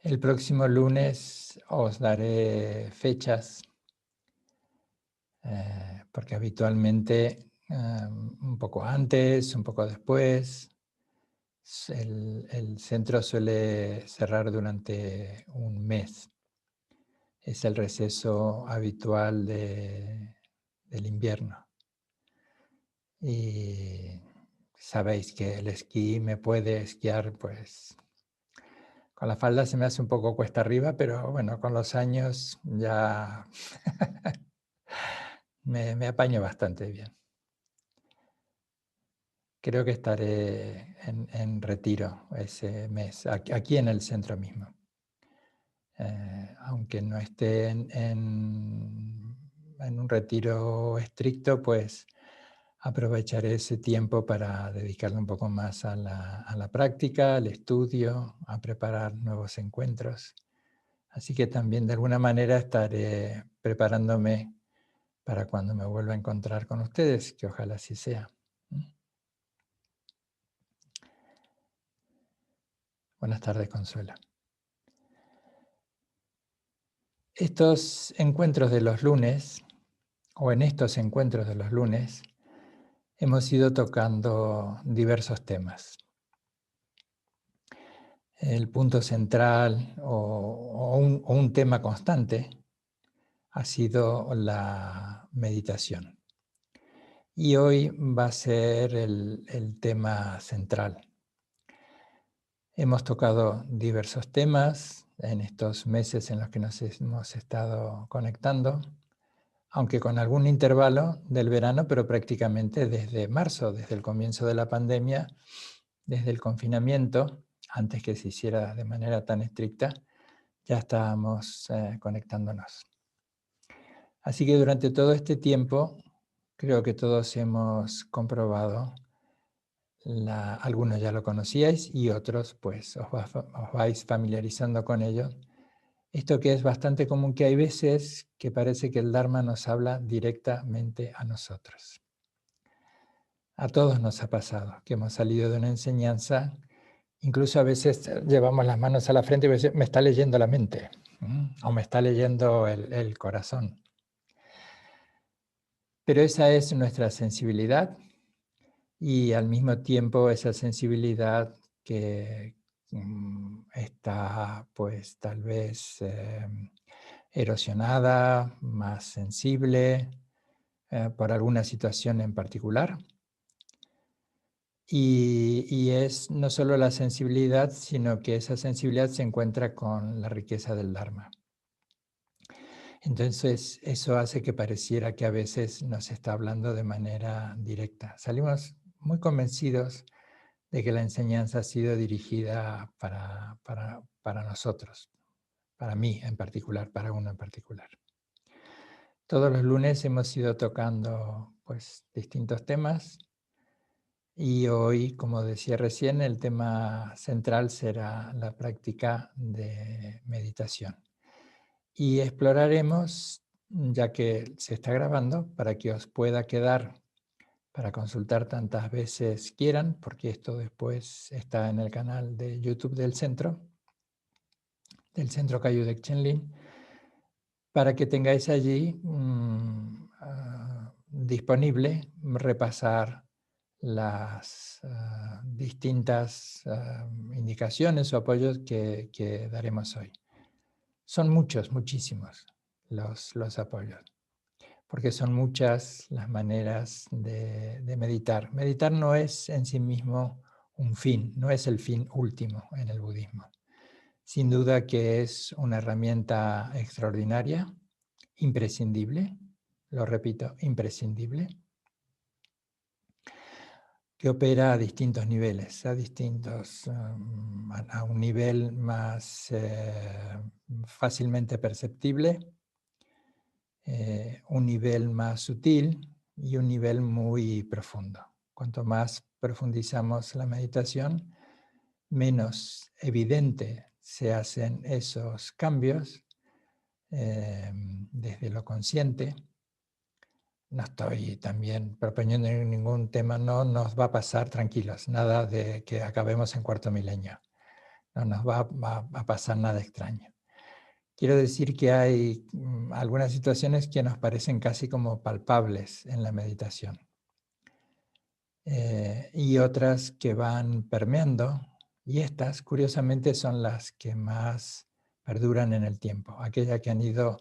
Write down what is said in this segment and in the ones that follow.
El próximo lunes os daré fechas, porque habitualmente un poco antes, un poco después, el centro suele cerrar durante un mes. Es el receso habitual del invierno. Y sabéis que el esquí me puede esquiar, pues con la falda se me hace un poco cuesta arriba, pero bueno, con los años ya me apaño bastante bien. Creo que estaré en retiro ese mes, aquí en el centro mismo. Aunque no esté en un retiro estricto, pues aprovecharé ese tiempo para dedicarle un poco más a la práctica, al estudio, a preparar nuevos encuentros. Así que también de alguna manera estaré preparándome para cuando me vuelva a encontrar con ustedes, que ojalá así sea. Buenas tardes, Consuelo. Estos encuentros de los lunes, o en estos encuentros de los lunes, hemos ido tocando diversos temas. El punto central o un tema constante ha sido la meditación. Y hoy va a ser el tema central. Hemos tocado diversos temas en estos meses en los que nos hemos estado conectando, aunque con algún intervalo del verano, pero prácticamente desde marzo, desde el comienzo de la pandemia, desde el confinamiento, antes que se hiciera de manera tan estricta, ya estábamos conectándonos. Así que durante todo este tiempo, creo que todos hemos comprobado, algunos ya lo conocíais y otros pues os vais familiarizando con ello. Esto que es bastante común, que hay veces que parece que el Dharma nos habla directamente a nosotros. A todos nos ha pasado que hemos salido de una enseñanza, incluso a veces llevamos las manos a la frente y decimos, me está leyendo la mente, o me está leyendo el corazón. Pero esa es nuestra sensibilidad y al mismo tiempo esa sensibilidad que está pues tal vez erosionada, más sensible por alguna situación en particular. Y es no solo la sensibilidad, sino que esa sensibilidad se encuentra con la riqueza del Dharma. Entonces, eso hace que pareciera que a veces nos está hablando de manera directa. Salimos muy convencidos de que la enseñanza ha sido dirigida para nosotros, para mí en particular, para uno en particular. Todos los lunes hemos ido tocando pues, distintos temas y hoy, como decía recién, el tema central será la práctica de meditación. Y exploraremos, ya que se está grabando, para que os pueda quedar para consultar tantas veces quieran, porque esto después está en el canal de YouTube del Centro Kayudek Chenlin, para que tengáis allí disponible repasar las distintas indicaciones o apoyos que daremos hoy. Son muchos, muchísimos los apoyos, porque son muchas las maneras de meditar. Meditar no es en sí mismo un fin, no es el fin último en el budismo. Sin duda que es una herramienta extraordinaria, imprescindible, lo repito, imprescindible, que opera a distintos niveles, a un nivel más fácilmente perceptible, un nivel más sutil y un nivel muy profundo. Cuanto más profundizamos la meditación, menos evidente se hacen esos cambios desde lo consciente. No estoy también proponiendo ningún tema, no nos va a pasar tranquilos, nada de que acabemos en cuarto milenio. no nos va a pasar nada extraño. Quiero decir que hay algunas situaciones que nos parecen casi como palpables en la meditación. Y otras que van permeando, y estas, curiosamente, son las que más perduran en el tiempo, aquellas que han ido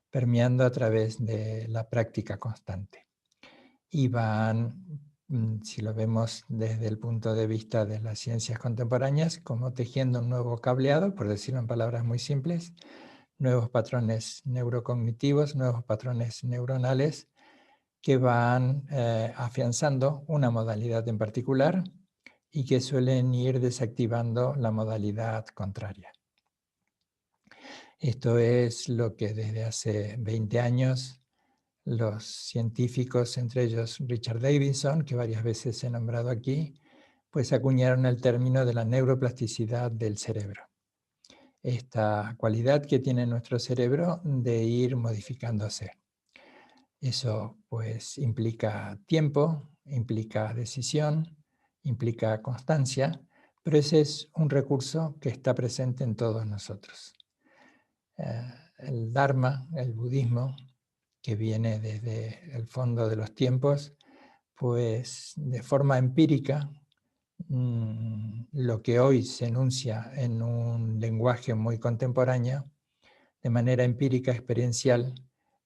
permeando a través de la práctica constante. Y van, si lo vemos desde el punto de vista de las ciencias contemporáneas, como tejiendo un nuevo cableado, por decirlo en palabras muy simples, nuevos patrones neurocognitivos, nuevos patrones neuronales, que van afianzando una modalidad en particular y que suelen ir desactivando la modalidad contraria. Esto es lo que desde hace 20 años los científicos, entre ellos Richard Davidson, que varias veces he nombrado aquí, pues acuñaron el término de la neuroplasticidad del cerebro. Esta cualidad que tiene nuestro cerebro de ir modificándose. Eso pues implica tiempo, implica decisión, implica constancia, pero ese es un recurso que está presente en todos nosotros. El Dharma, el budismo, que viene desde el fondo de los tiempos, pues de forma empírica, lo que hoy se enuncia en un lenguaje muy contemporáneo, de manera empírica, experiencial,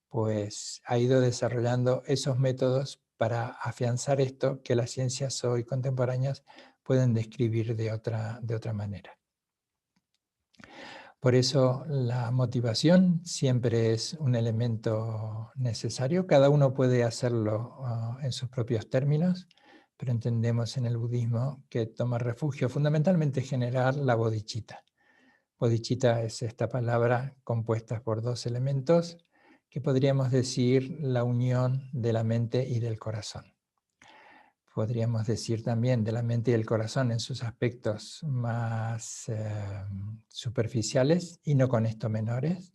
pues ha ido desarrollando esos métodos para afianzar esto que las ciencias hoy contemporáneas pueden describir de otra manera. Por eso la motivación siempre es un elemento necesario. Cada uno puede hacerlo en sus propios términos, pero entendemos en el budismo que toma refugio fundamentalmente generar la bodhicitta. Bodhicitta es esta palabra compuesta por dos elementos que podríamos decir la unión de la mente y del corazón. Podríamos decir también de la mente y el corazón en sus aspectos más superficiales y no con esto menores.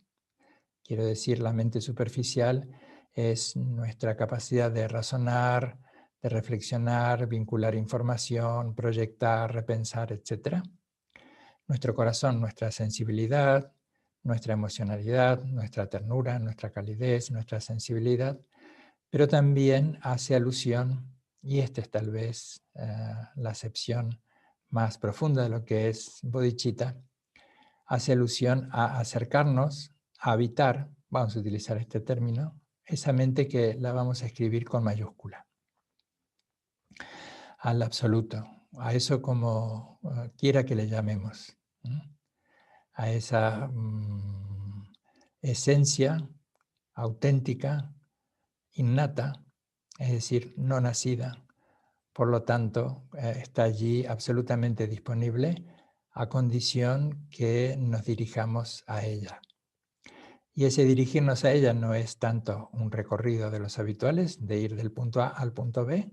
Quiero decir, la mente superficial es nuestra capacidad de razonar, de reflexionar, vincular información, proyectar, repensar, etc. Nuestro corazón, nuestra sensibilidad, nuestra emocionalidad, nuestra ternura, nuestra calidez, nuestra sensibilidad, pero también hace alusión, y esta es tal vez la acepción más profunda de lo que es bodhicitta, hace alusión a acercarnos, a habitar, vamos a utilizar este término, esa mente que la vamos a escribir con mayúscula, al absoluto, a eso como quiera que le llamemos, a esa esencia auténtica, innata, es decir, no nacida, por lo tanto, está allí absolutamente disponible a condición que nos dirijamos a ella. Y ese dirigirnos a ella no es tanto un recorrido de los habituales, de ir del punto A al punto B,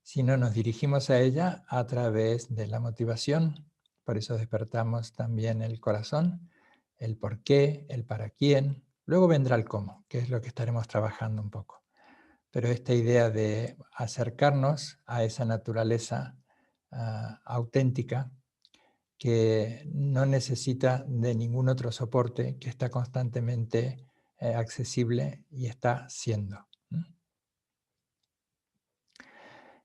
sino nos dirigimos a ella a través de la motivación. Por eso despertamos también el corazón, el por qué, el para quién. Luego vendrá el cómo, que es lo que estaremos trabajando un poco. Pero esta idea de acercarnos a esa naturaleza auténtica que no necesita de ningún otro soporte, que está constantemente accesible y está siendo.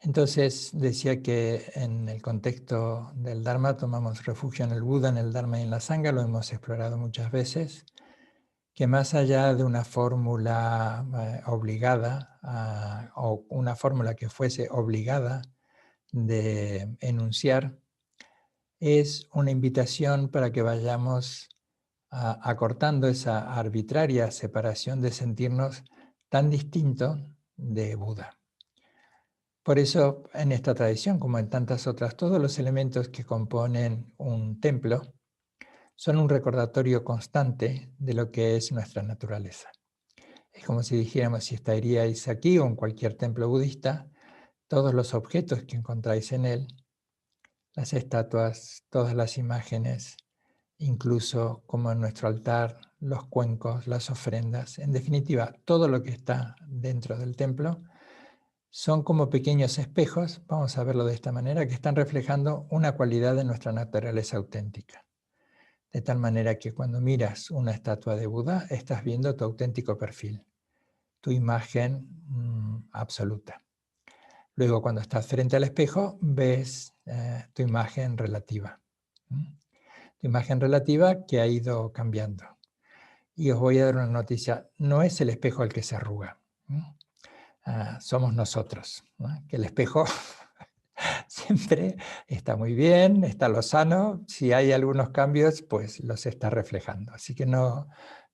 Entonces decía que en el contexto del Dharma tomamos refugio en el Buda, en el Dharma y en la Sangha, lo hemos explorado muchas veces, que más allá de una fórmula obligada o una fórmula que fuese obligada de enunciar, es una invitación para que vayamos acortando esa arbitraria separación de sentirnos tan distinto de Buda. Por eso, en esta tradición, como en tantas otras, todos los elementos que componen un templo son un recordatorio constante de lo que es nuestra naturaleza. Es como si dijéramos, si estaríais aquí o en cualquier templo budista, todos los objetos que encontráis en él, las estatuas, todas las imágenes, incluso como en nuestro altar, los cuencos, las ofrendas, en definitiva, todo lo que está dentro del templo, son como pequeños espejos, vamos a verlo de esta manera, que están reflejando una cualidad de nuestra naturaleza auténtica. de tal manera que cuando miras una estatua de Buda estás viendo tu auténtico perfil, tu imagen absoluta. Luego, cuando estás frente al espejo, ves tu imagen relativa. Tu imagen relativa que ha ido cambiando. Y os voy a dar una noticia, no es el espejo el que se arruga, somos nosotros, ¿no? Que el espejo siempre está muy bien, está lozano, si hay algunos cambios, pues los está reflejando. Así que no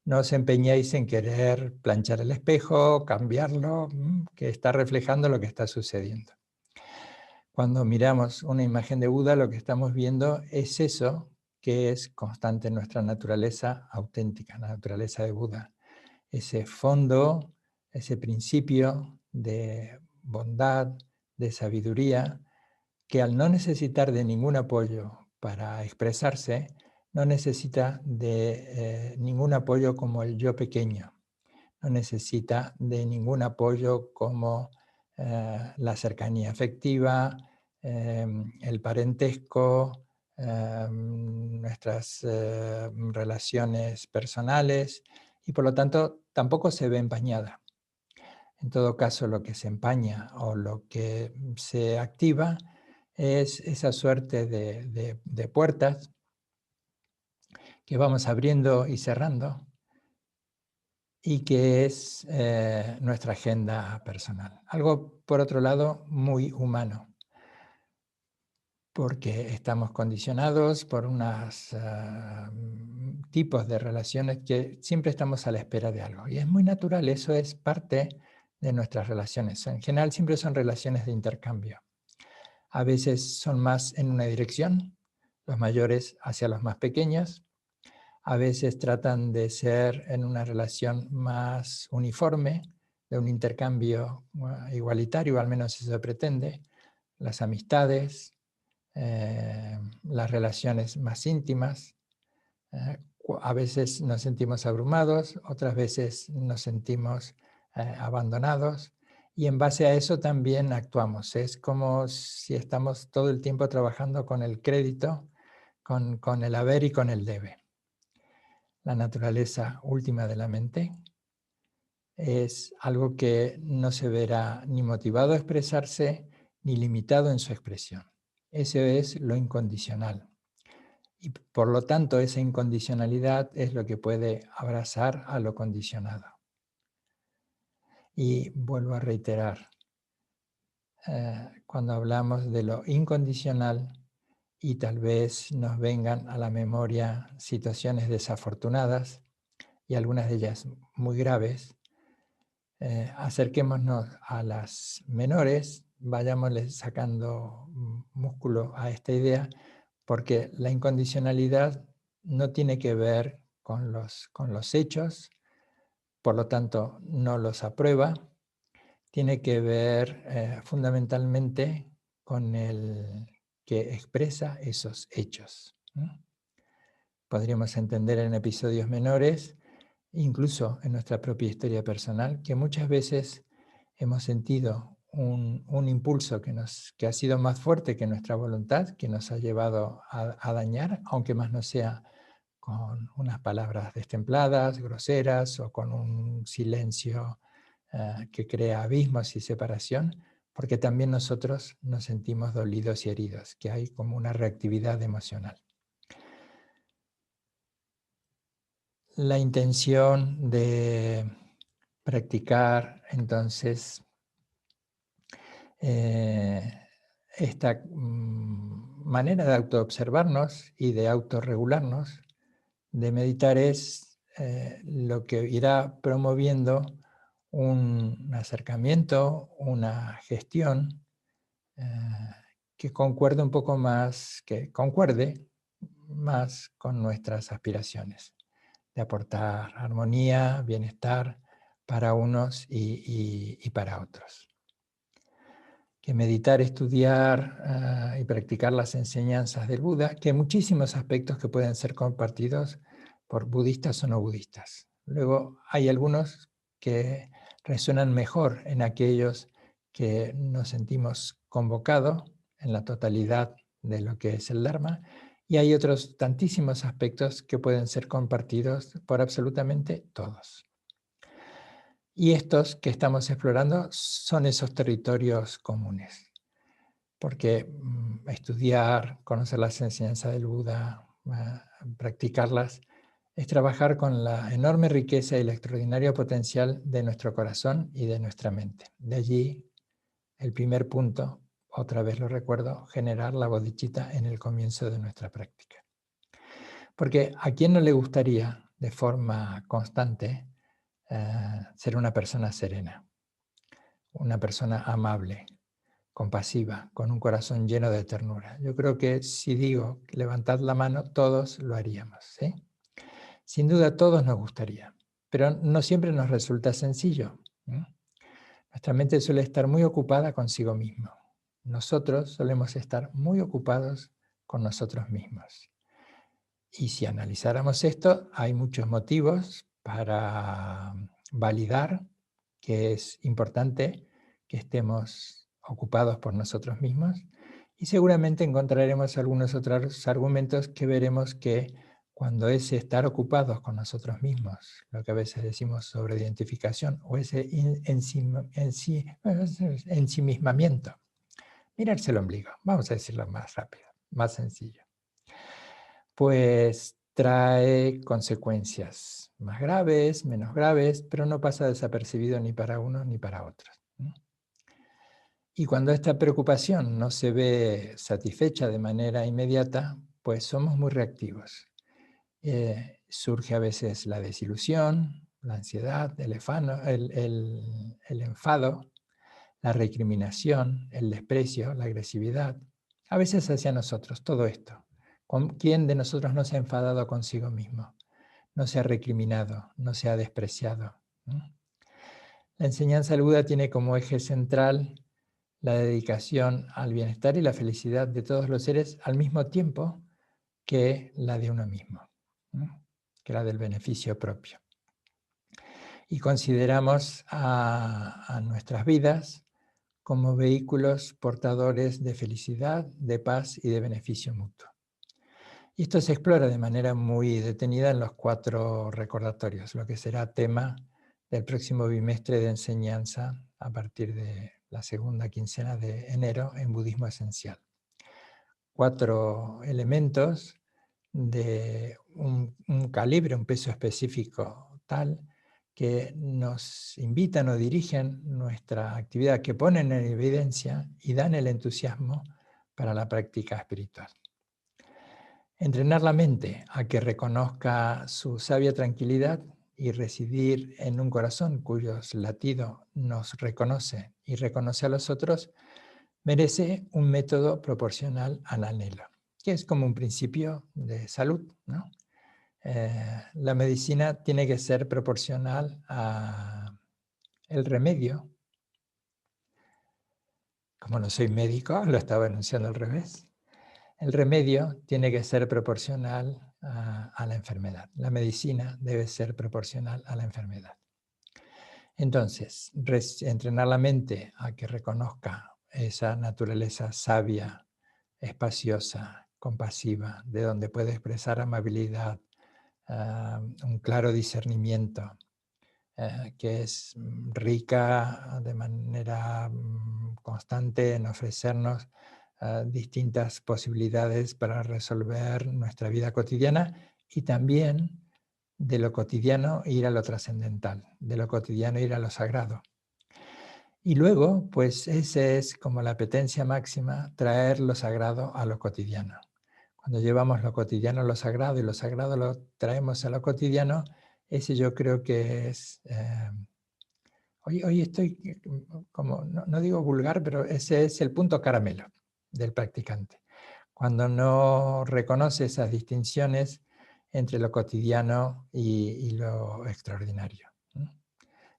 os empeñéis en querer planchar el espejo, cambiarlo, que está reflejando lo que está sucediendo. Cuando miramos una imagen de Buda, lo que estamos viendo es eso que es constante en nuestra naturaleza auténtica, la naturaleza de Buda. Ese fondo, ese principio de bondad, de sabiduría, que al no necesitar de ningún apoyo para expresarse, no necesita de ningún apoyo como el yo pequeño, no necesita de ningún apoyo como la cercanía afectiva, el parentesco, nuestras relaciones personales, y por lo tanto tampoco se ve empañada. En todo caso, lo que se empaña o lo que se activa es esa suerte de puertas que vamos abriendo y cerrando, y que es nuestra agenda personal. Algo, por otro lado, muy humano, porque estamos condicionados por unos tipos de relaciones que siempre estamos a la espera de algo. Y es muy natural, eso es parte de nuestras relaciones. En general siempre son relaciones de intercambio. A veces son más en una dirección, los mayores hacia los más pequeños. A veces tratan de ser en una relación más uniforme, de un intercambio igualitario, al menos eso se pretende. Las amistades, las relaciones más íntimas. A veces nos sentimos abrumados, otras veces nos sentimos abandonados, y en base a eso también actuamos. Es como si estamos todo el tiempo trabajando con el crédito, con el haber y con el debe. La naturaleza última de la mente es algo que no se verá ni motivado a expresarse ni limitado en su expresión. Eso es lo incondicional. Y por lo tanto, esa incondicionalidad es lo que puede abrazar a lo condicionado. Y vuelvo a reiterar, cuando hablamos de lo incondicional y tal vez nos vengan a la memoria situaciones desafortunadas y algunas de ellas muy graves, acerquémonos a las menores, vayámosle sacando músculo a esta idea, porque la incondicionalidad no tiene que ver con los hechos, por lo tanto no los aprueba, tiene que ver fundamentalmente con el que expresa esos hechos. Podríamos entender en episodios menores, incluso en nuestra propia historia personal, que muchas veces hemos sentido un impulso que ha sido más fuerte que nuestra voluntad, que nos ha llevado a dañar, aunque más no sea con unas palabras destempladas, groseras, o con un silencio que crea abismos y separación, porque también nosotros nos sentimos dolidos y heridos, que hay como una reactividad emocional. La intención de practicar entonces esta manera de autoobservarnos y de autorregularnos, de meditar, es lo que irá promoviendo un acercamiento, una gestión que concuerde un poco más, que concuerde más con nuestras aspiraciones, de aportar armonía, bienestar para unos y para otros. Que meditar, estudiar y practicar las enseñanzas del Buda, que hay muchísimos aspectos que pueden ser compartidos por budistas o no budistas. Luego hay algunos que resuenan mejor en aquellos que nos sentimos convocados en la totalidad de lo que es el Dharma, Y hay otros tantísimos aspectos que pueden ser compartidos por absolutamente todos. Y estos que estamos explorando son esos territorios comunes. Porque estudiar, conocer las enseñanzas del Buda, practicarlas, es trabajar con la enorme riqueza y el extraordinario potencial de nuestro corazón y de nuestra mente. De allí el primer punto, otra vez lo recuerdo, generar la bodhicitta en el comienzo de nuestra práctica. Porque ¿a quién no le gustaría de forma constante ser una persona serena, una persona amable, compasiva, con un corazón lleno de ternura? Yo creo que si digo levantad la mano, todos lo haríamos, ¿sí? Sin duda todos nos gustaría, pero no siempre nos resulta sencillo. Nuestra mente suele estar muy ocupada consigo mismo. Nosotros solemos estar muy ocupados con nosotros mismos. Y si analizáramos esto, hay muchos motivos para validar que es importante que estemos ocupados por nosotros mismos, y seguramente encontraremos algunos otros argumentos que veremos que cuando ese estar ocupados con nosotros mismos, lo que a veces decimos sobre identificación, o ese ensimismamiento, mirarse el ombligo, vamos a decirlo más rápido, más sencillo, pues trae consecuencias más graves, menos graves, pero no pasa desapercibido ni para unos ni para otros. Y cuando esta preocupación no se ve satisfecha de manera inmediata, pues somos muy reactivos. Surge a veces la desilusión, la ansiedad, el enfado, la recriminación, el desprecio, la agresividad, a veces hacia nosotros, todo esto. ¿Quién de nosotros no se ha enfadado consigo mismo? No se ha recriminado, no se ha despreciado. La enseñanza del Buda tiene como eje central la dedicación al bienestar y la felicidad de todos los seres al mismo tiempo que la de uno mismo, que la del beneficio propio. Y consideramos a nuestras vidas como vehículos portadores de felicidad, de paz y de beneficio mutuo. Y esto se explora de manera muy detenida en los 4 recordatorios, lo que será tema del próximo bimestre de enseñanza a partir de la segunda quincena de enero en Budismo Esencial. 4 elementos de un calibre, un peso específico tal que nos invitan o dirigen nuestra actividad, que ponen en evidencia y dan el entusiasmo para la práctica espiritual. Entrenar la mente a que reconozca su sabia tranquilidad y residir en un corazón cuyos latidos nos reconoce y reconoce a los otros, merece un método proporcional al anhelo, que es como un principio de salud, ¿no? La medicina tiene que ser proporcional al remedio. Como no soy médico, lo estaba enunciando al revés. El remedio tiene que ser proporcional a la enfermedad. La medicina debe ser proporcional a la enfermedad. Entonces, entrenar la mente a que reconozca esa naturaleza sabia, espaciosa, compasiva, de donde puede expresar amabilidad, un claro discernimiento, que es rica de manera constante en ofrecernos distintas posibilidades para resolver nuestra vida cotidiana, y también de lo cotidiano ir a lo trascendental, de lo cotidiano ir a lo sagrado. Y luego, pues esa es como la apetencia máxima, traer lo sagrado a lo cotidiano. Cuando llevamos lo cotidiano a lo sagrado y lo sagrado lo traemos a lo cotidiano, ese yo creo que es... hoy estoy como, no digo vulgar, pero ese es el punto caramelo del practicante. Cuando no reconoce esas distinciones entre lo cotidiano y lo extraordinario.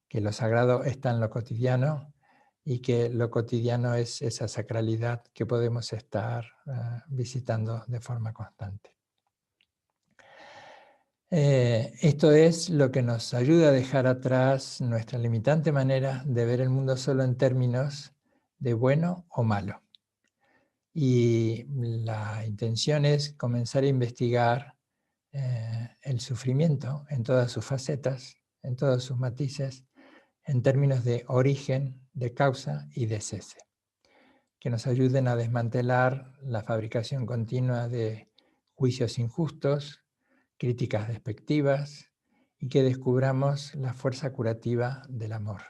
Que lo sagrado está en lo cotidiano y que lo cotidiano es esa sacralidad que podemos estar visitando de forma constante. Esto es lo que nos ayuda a dejar atrás nuestra limitante manera de ver el mundo solo en términos de bueno o malo. Y la intención es comenzar a investigar el sufrimiento en todas sus facetas, en todos sus matices, en términos de origen, de causa y de cese, que nos ayuden a desmantelar la fabricación continua de juicios injustos, críticas despectivas, y que descubramos la fuerza curativa del amor,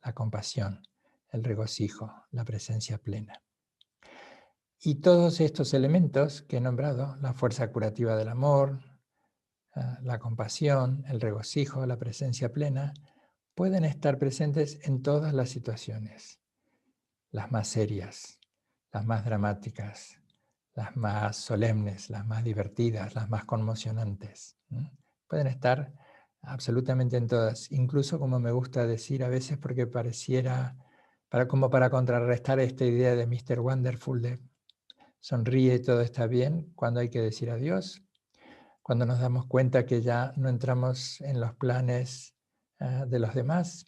la compasión, el regocijo, la presencia plena. Y todos estos elementos que he nombrado, la fuerza curativa del amor, la compasión, el regocijo, la presencia plena, pueden estar presentes en todas las situaciones, las más serias, las más dramáticas, las más solemnes, las más divertidas, las más conmocionantes. Pueden estar absolutamente en todas, incluso, como me gusta decir a veces, porque pareciera, como para contrarrestar esta idea de Mr. Wonderful, de sonríe, todo está bien, cuando hay que decir adiós, cuando nos damos cuenta que ya no entramos en los planes de los demás,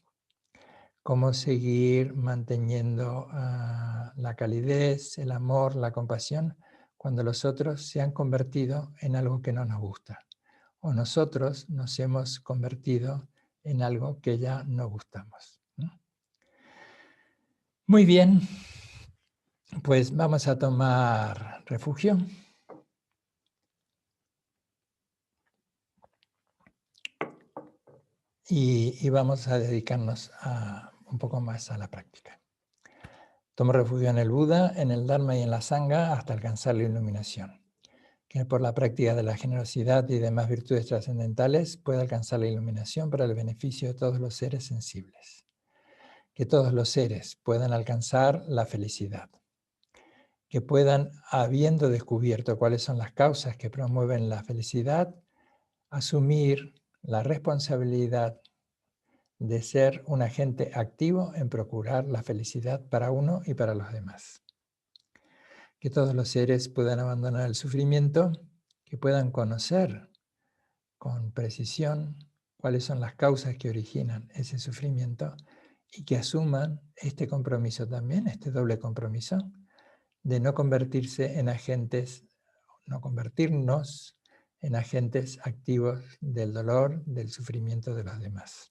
cómo seguir manteniendo la calidez, el amor, la compasión, cuando los otros se han convertido en algo que no nos gusta, o nosotros nos hemos convertido en algo que ya no gustamos. Muy bien, pues vamos a tomar refugio. Y vamos a dedicarnos un poco más a la práctica. Tomo refugio en el Buda, en el Dharma y en la Sangha hasta alcanzar la iluminación. Que por la práctica de la generosidad y demás virtudes trascendentales pueda alcanzar la iluminación para el beneficio de todos los seres sensibles. Que todos los seres puedan alcanzar la felicidad. Que puedan, habiendo descubierto cuáles son las causas que promueven la felicidad, asumir la responsabilidad de ser un agente activo en procurar la felicidad para uno y para los demás. Que todos los seres puedan abandonar el sufrimiento, que puedan conocer con precisión cuáles son las causas que originan ese sufrimiento y que asuman este compromiso también, este doble compromiso, de no convertirse en agentes, no convertirnos en agentes activos del dolor, del sufrimiento de los demás.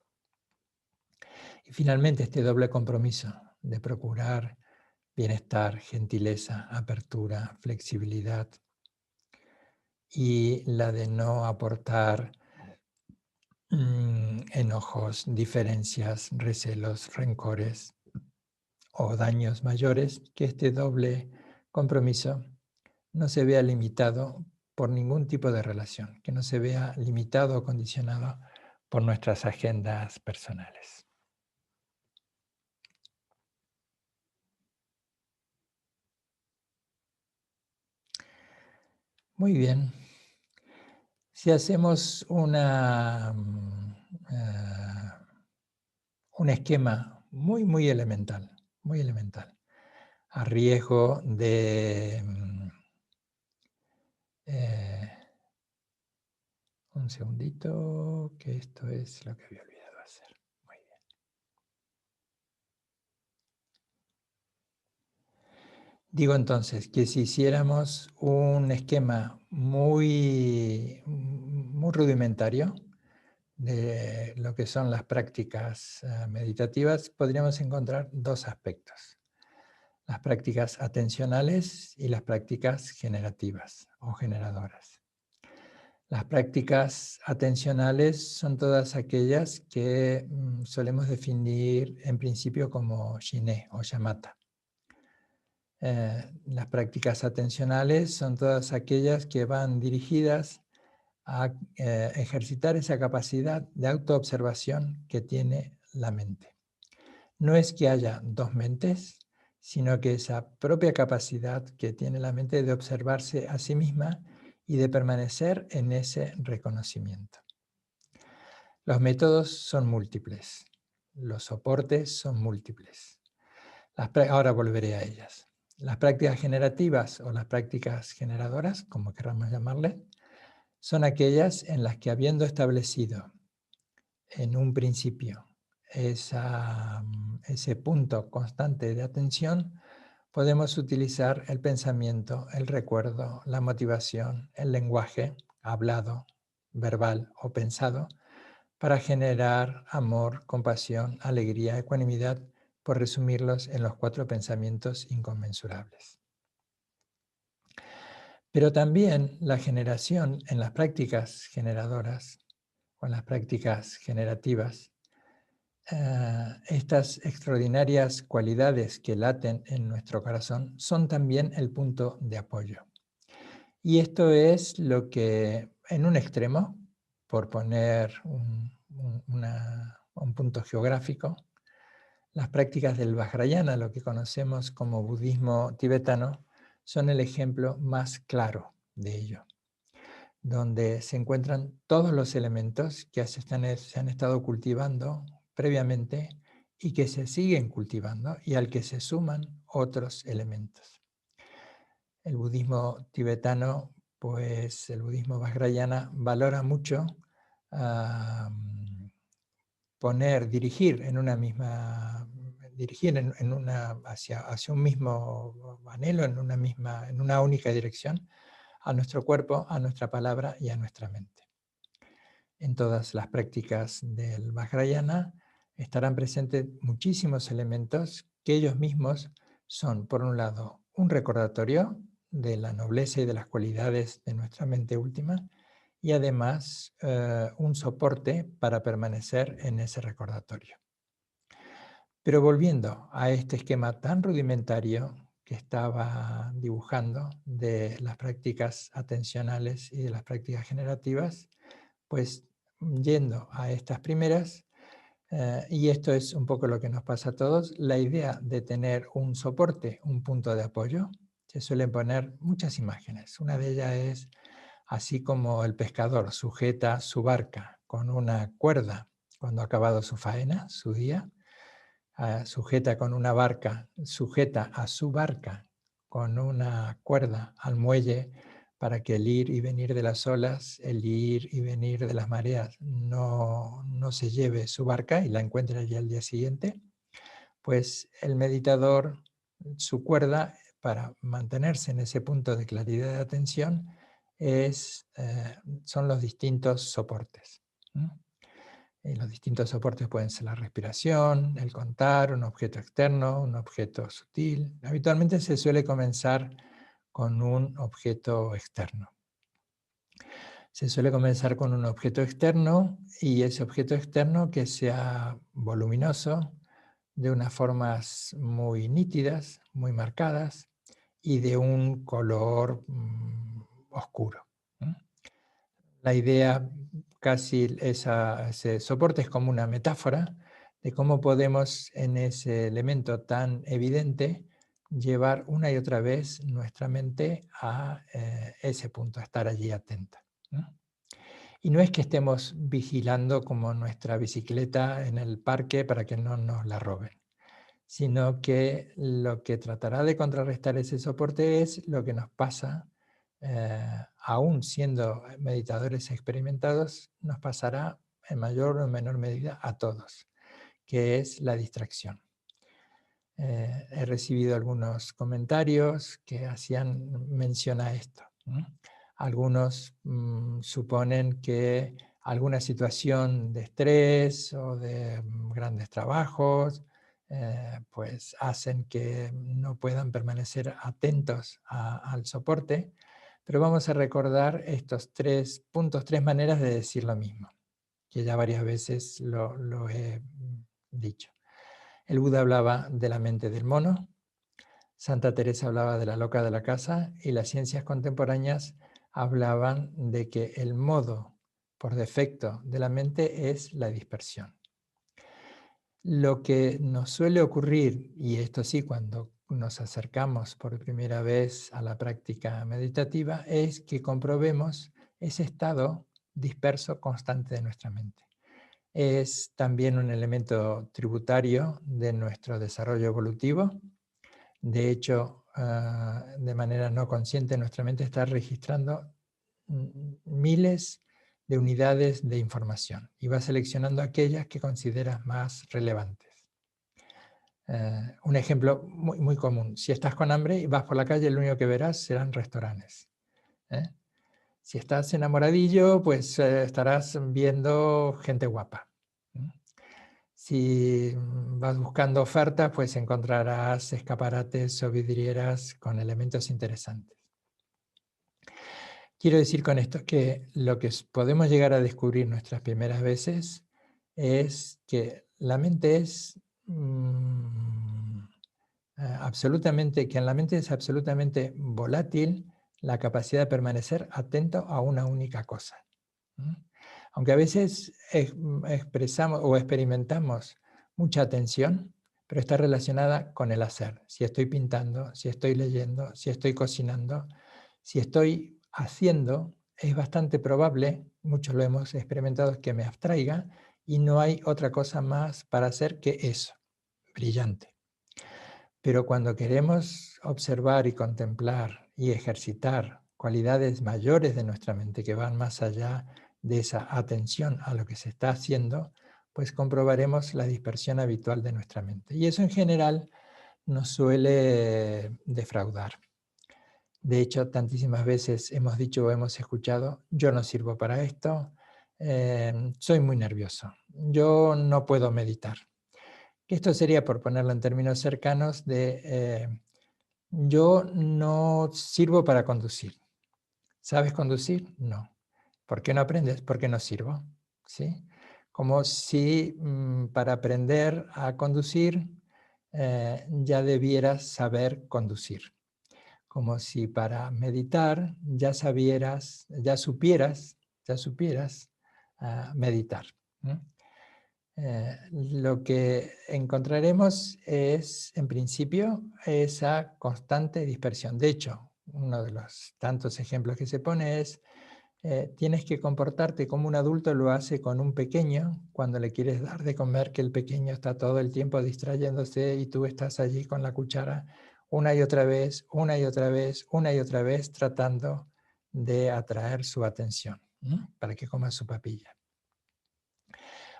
Y finalmente este doble compromiso de procurar bienestar, gentileza, apertura, flexibilidad y la de no aportar enojos, diferencias, recelos, rencores o daños mayores, que este doble compromiso no se vea limitado por ningún tipo de relación, que no se vea limitado o condicionado por nuestras agendas personales. Muy bien. Si hacemos un esquema muy elemental, a riesgo de... un segundito, que esto es lo que había olvidado hacer. Muy bien. Digo entonces que si hiciéramos un esquema muy rudimentario de lo que son las prácticas meditativas, podríamos encontrar dos aspectos: las prácticas atencionales y las prácticas generativas o generadoras. Las prácticas atencionales son todas aquellas que solemos definir en principio como shiné o shamatha. Las prácticas atencionales son todas aquellas que van dirigidas a ejercitar esa capacidad de autoobservación que tiene la mente. No es que haya dos mentes, sino que esa propia capacidad que tiene la mente de observarse a sí misma y de permanecer en ese reconocimiento. Los métodos son múltiples, los soportes son múltiples. Ahora volveré a ellas. Las prácticas generativas o las prácticas generadoras, como queramos llamarle, son aquellas en las que, habiendo establecido en un principio ese punto constante de atención, podemos utilizar el pensamiento, el recuerdo, la motivación, el lenguaje hablado, verbal o pensado para generar amor, compasión, alegría, ecuanimidad, por resumirlos en los 4 pensamientos inconmensurables. Pero también la generación en las prácticas generadoras o en las prácticas generativas, estas extraordinarias cualidades que laten en nuestro corazón son también el punto de apoyo. Y esto es lo que, en un extremo, por poner un punto geográfico, las prácticas del Vajrayana, lo que conocemos como budismo tibetano, son el ejemplo más claro de ello, donde se encuentran todos los elementos que se han estado cultivando previamente y que se siguen cultivando y al que se suman otros elementos. El budismo tibetano, pues el budismo Vajrayana valora mucho dirigir en una misma, dirigir en una, hacia un mismo anhelo, en una única dirección, a nuestro cuerpo, a nuestra palabra y a nuestra mente. En todas las prácticas del Vajrayana estarán presentes muchísimos elementos que ellos mismos son, por un lado, un recordatorio de la nobleza y de las cualidades de nuestra mente última, y además un soporte para permanecer en ese recordatorio. Pero volviendo a este esquema tan rudimentario que estaba dibujando de las prácticas atencionales y de las prácticas generativas, pues yendo a estas primeras, y esto es un poco lo que nos pasa a todos, la idea de tener un soporte, un punto de apoyo, se suelen poner muchas imágenes. Una de ellas es así como el pescador sujeta su barca con una cuerda cuando ha acabado su faena, su día, sujeta a su barca con una cuerda al muelle para que el ir y venir de las olas, el ir y venir de las mareas no se lleve su barca y la encuentre allí al día siguiente. Pues el meditador, su cuerda, para mantenerse en ese punto de claridad de atención, son los distintos soportes. Los distintos soportes pueden ser la respiración, el contar, un objeto externo, un objeto sutil. Habitualmente se suele comenzar con un objeto externo. Se suele comenzar con un objeto externo y ese objeto externo que sea voluminoso, de unas formas muy nítidas, muy marcadas y de un color oscuro. La idea casi ese soporte es como una metáfora de cómo podemos en ese elemento tan evidente llevar una y otra vez nuestra mente a ese punto, a estar allí atenta. Y no es que estemos vigilando como nuestra bicicleta en el parque para que no nos la roben, sino que lo que tratará de contrarrestar ese soporte es lo que nos pasa, aún siendo meditadores experimentados, nos pasará en mayor o menor medida a todos, que es la distracción. He recibido algunos comentarios que hacían mención a esto. Algunos suponen que alguna situación de estrés o de grandes trabajos pues hacen que no puedan permanecer atentos al soporte, pero vamos a recordar estos 3 puntos, 3 maneras de decir lo mismo, que ya varias veces lo he dicho. El Buda hablaba de la mente del mono, Santa Teresa hablaba de la loca de la casa y las ciencias contemporáneas hablaban de que el modo por defecto de la mente es la dispersión. Lo que nos suele ocurrir, y esto sí cuando nos acercamos por primera vez a la práctica meditativa, es que comprobemos ese estado disperso constante de nuestra mente. Es también un elemento tributario de nuestro desarrollo evolutivo. De hecho, de manera no consciente, nuestra mente está registrando miles de unidades de información y va seleccionando aquellas que considera más relevantes. Un ejemplo muy, muy común. Si estás con hambre y vas por la calle, lo único que verás serán restaurantes. ¿eh? Si estás enamoradillo, pues estarás viendo gente guapa. Si vas buscando ofertas, pues encontrarás escaparates o vidrieras con elementos interesantes. Quiero decir con esto que lo que podemos llegar a descubrir nuestras primeras veces es que la mente es absolutamente, que en la mente es absolutamente volátil la capacidad de permanecer atento a una única cosa. Aunque a veces expresamos o experimentamos mucha atención, pero está relacionada con el hacer. Si estoy pintando, si estoy leyendo, si estoy cocinando, si estoy haciendo, es bastante probable, muchos lo hemos experimentado, que me abstraiga y no hay otra cosa más para hacer que eso. Brillante. Pero cuando queremos observar y contemplar y ejercitar cualidades mayores de nuestra mente que van más allá de esa atención a lo que se está haciendo, pues comprobaremos la dispersión habitual de nuestra mente. Y eso en general nos suele defraudar. De hecho, tantísimas veces hemos dicho o hemos escuchado, yo no sirvo para esto, soy muy nervioso, yo no puedo meditar. Esto sería, por ponerlo en términos cercanos, de yo no sirvo para conducir. ¿Sabes conducir? No. ¿Por qué no aprendes? Porque no sirvo. ¿Sí? Como si para aprender a conducir ya debieras saber conducir. Como si para meditar ya supieras meditar. Lo que encontraremos es, en principio, esa constante dispersión. De hecho, uno de los tantos ejemplos que se pone es, tienes que comportarte como un adulto lo hace con un pequeño cuando le quieres dar de comer, que el pequeño está todo el tiempo distrayéndose y tú estás allí con la cuchara una y otra vez, una y otra vez, una y otra vez, tratando de atraer su atención para que coma su papilla.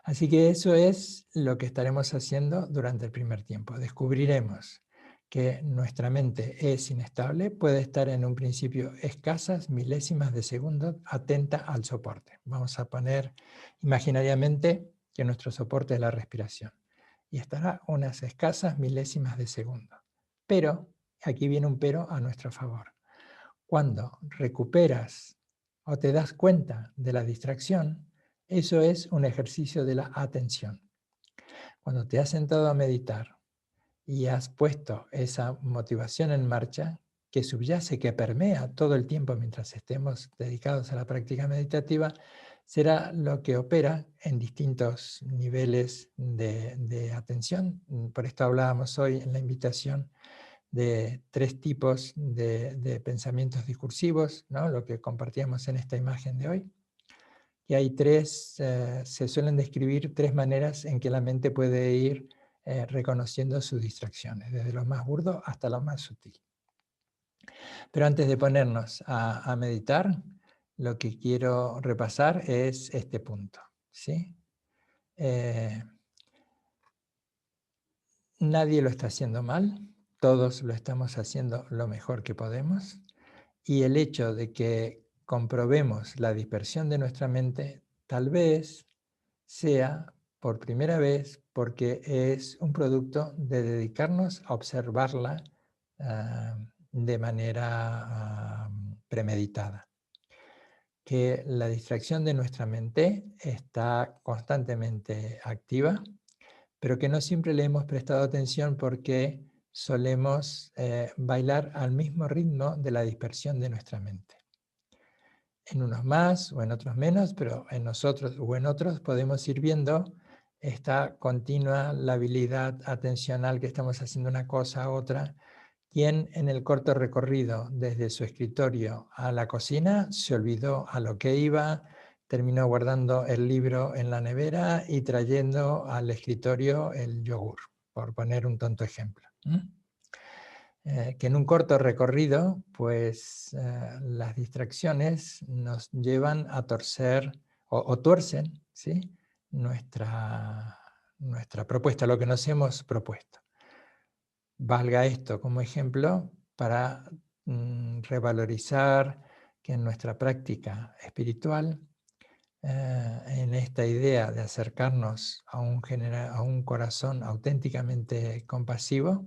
Así que eso es lo que estaremos haciendo durante el primer tiempo. Descubriremos que nuestra mente es inestable, puede estar en un principio escasas milésimas de segundo atenta al soporte. Vamos a poner imaginariamente que nuestro soporte es la respiración y estará unas escasas milésimas de segundo. Pero, aquí viene un pero a nuestro favor. Cuando recuperas o te das cuenta de la distracción, eso es un ejercicio de la atención. Cuando te has sentado a meditar y has puesto esa motivación en marcha, que subyace, que permea todo el tiempo mientras estemos dedicados a la práctica meditativa, será lo que opera en distintos niveles de atención. Por esto hablábamos hoy en la invitación de 3 tipos de pensamientos discursivos, ¿no? Lo que compartíamos en esta imagen de hoy. Y hay 3, se suelen describir 3 maneras en que la mente puede ir reconociendo sus distracciones, desde lo más burdo hasta lo más sutil. Pero antes de ponernos a meditar, lo que quiero repasar es este punto, ¿sí? Nadie lo está haciendo mal, todos lo estamos haciendo lo mejor que podemos, y el hecho de que comprobemos la dispersión de nuestra mente tal vez sea por primera vez porque es un producto de dedicarnos a observarla de manera premeditada. Que la distracción de nuestra mente está constantemente activa, pero que no siempre le hemos prestado atención porque solemos bailar al mismo ritmo de la dispersión de nuestra mente. En unos más o en otros menos, pero en nosotros o en otros podemos ir viendo esta continua labilidad atencional que estamos haciendo una cosa a otra. Quien en el corto recorrido desde su escritorio a la cocina se olvidó a lo que iba, terminó guardando el libro en la nevera y trayendo al escritorio el yogur, por poner un tonto ejemplo. Que en un corto recorrido, pues las distracciones nos llevan a torcer o tuercen, ¿sí? nuestra propuesta, lo que nos hemos propuesto. Valga esto como ejemplo para revalorizar que en nuestra práctica espiritual, en esta idea de acercarnos a un corazón auténticamente compasivo,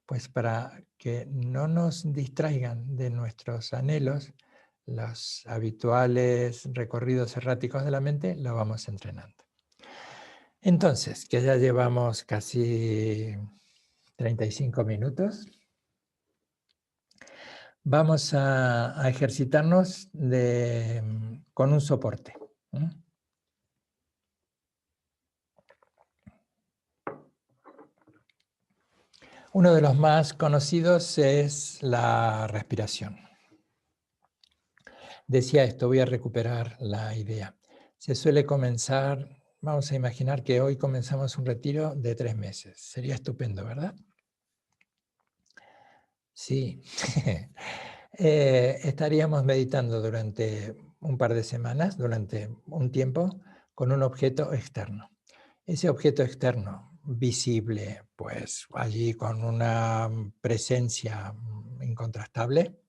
pues para que no nos distraigan de nuestros anhelos, los habituales recorridos erráticos de la mente, lo vamos entrenando. Entonces, que ya llevamos casi 35 minutos, vamos a ejercitarnos con un soporte. Uno de los más conocidos es la respiración. Decía esto, voy a recuperar la idea. Se suele comenzar, vamos a imaginar que hoy comenzamos un retiro de 3 meses. Sería estupendo, ¿verdad? Sí. Estaríamos meditando durante un par de semanas, durante un tiempo, con un objeto externo. Ese objeto externo, visible, pues allí con una presencia incontrastable,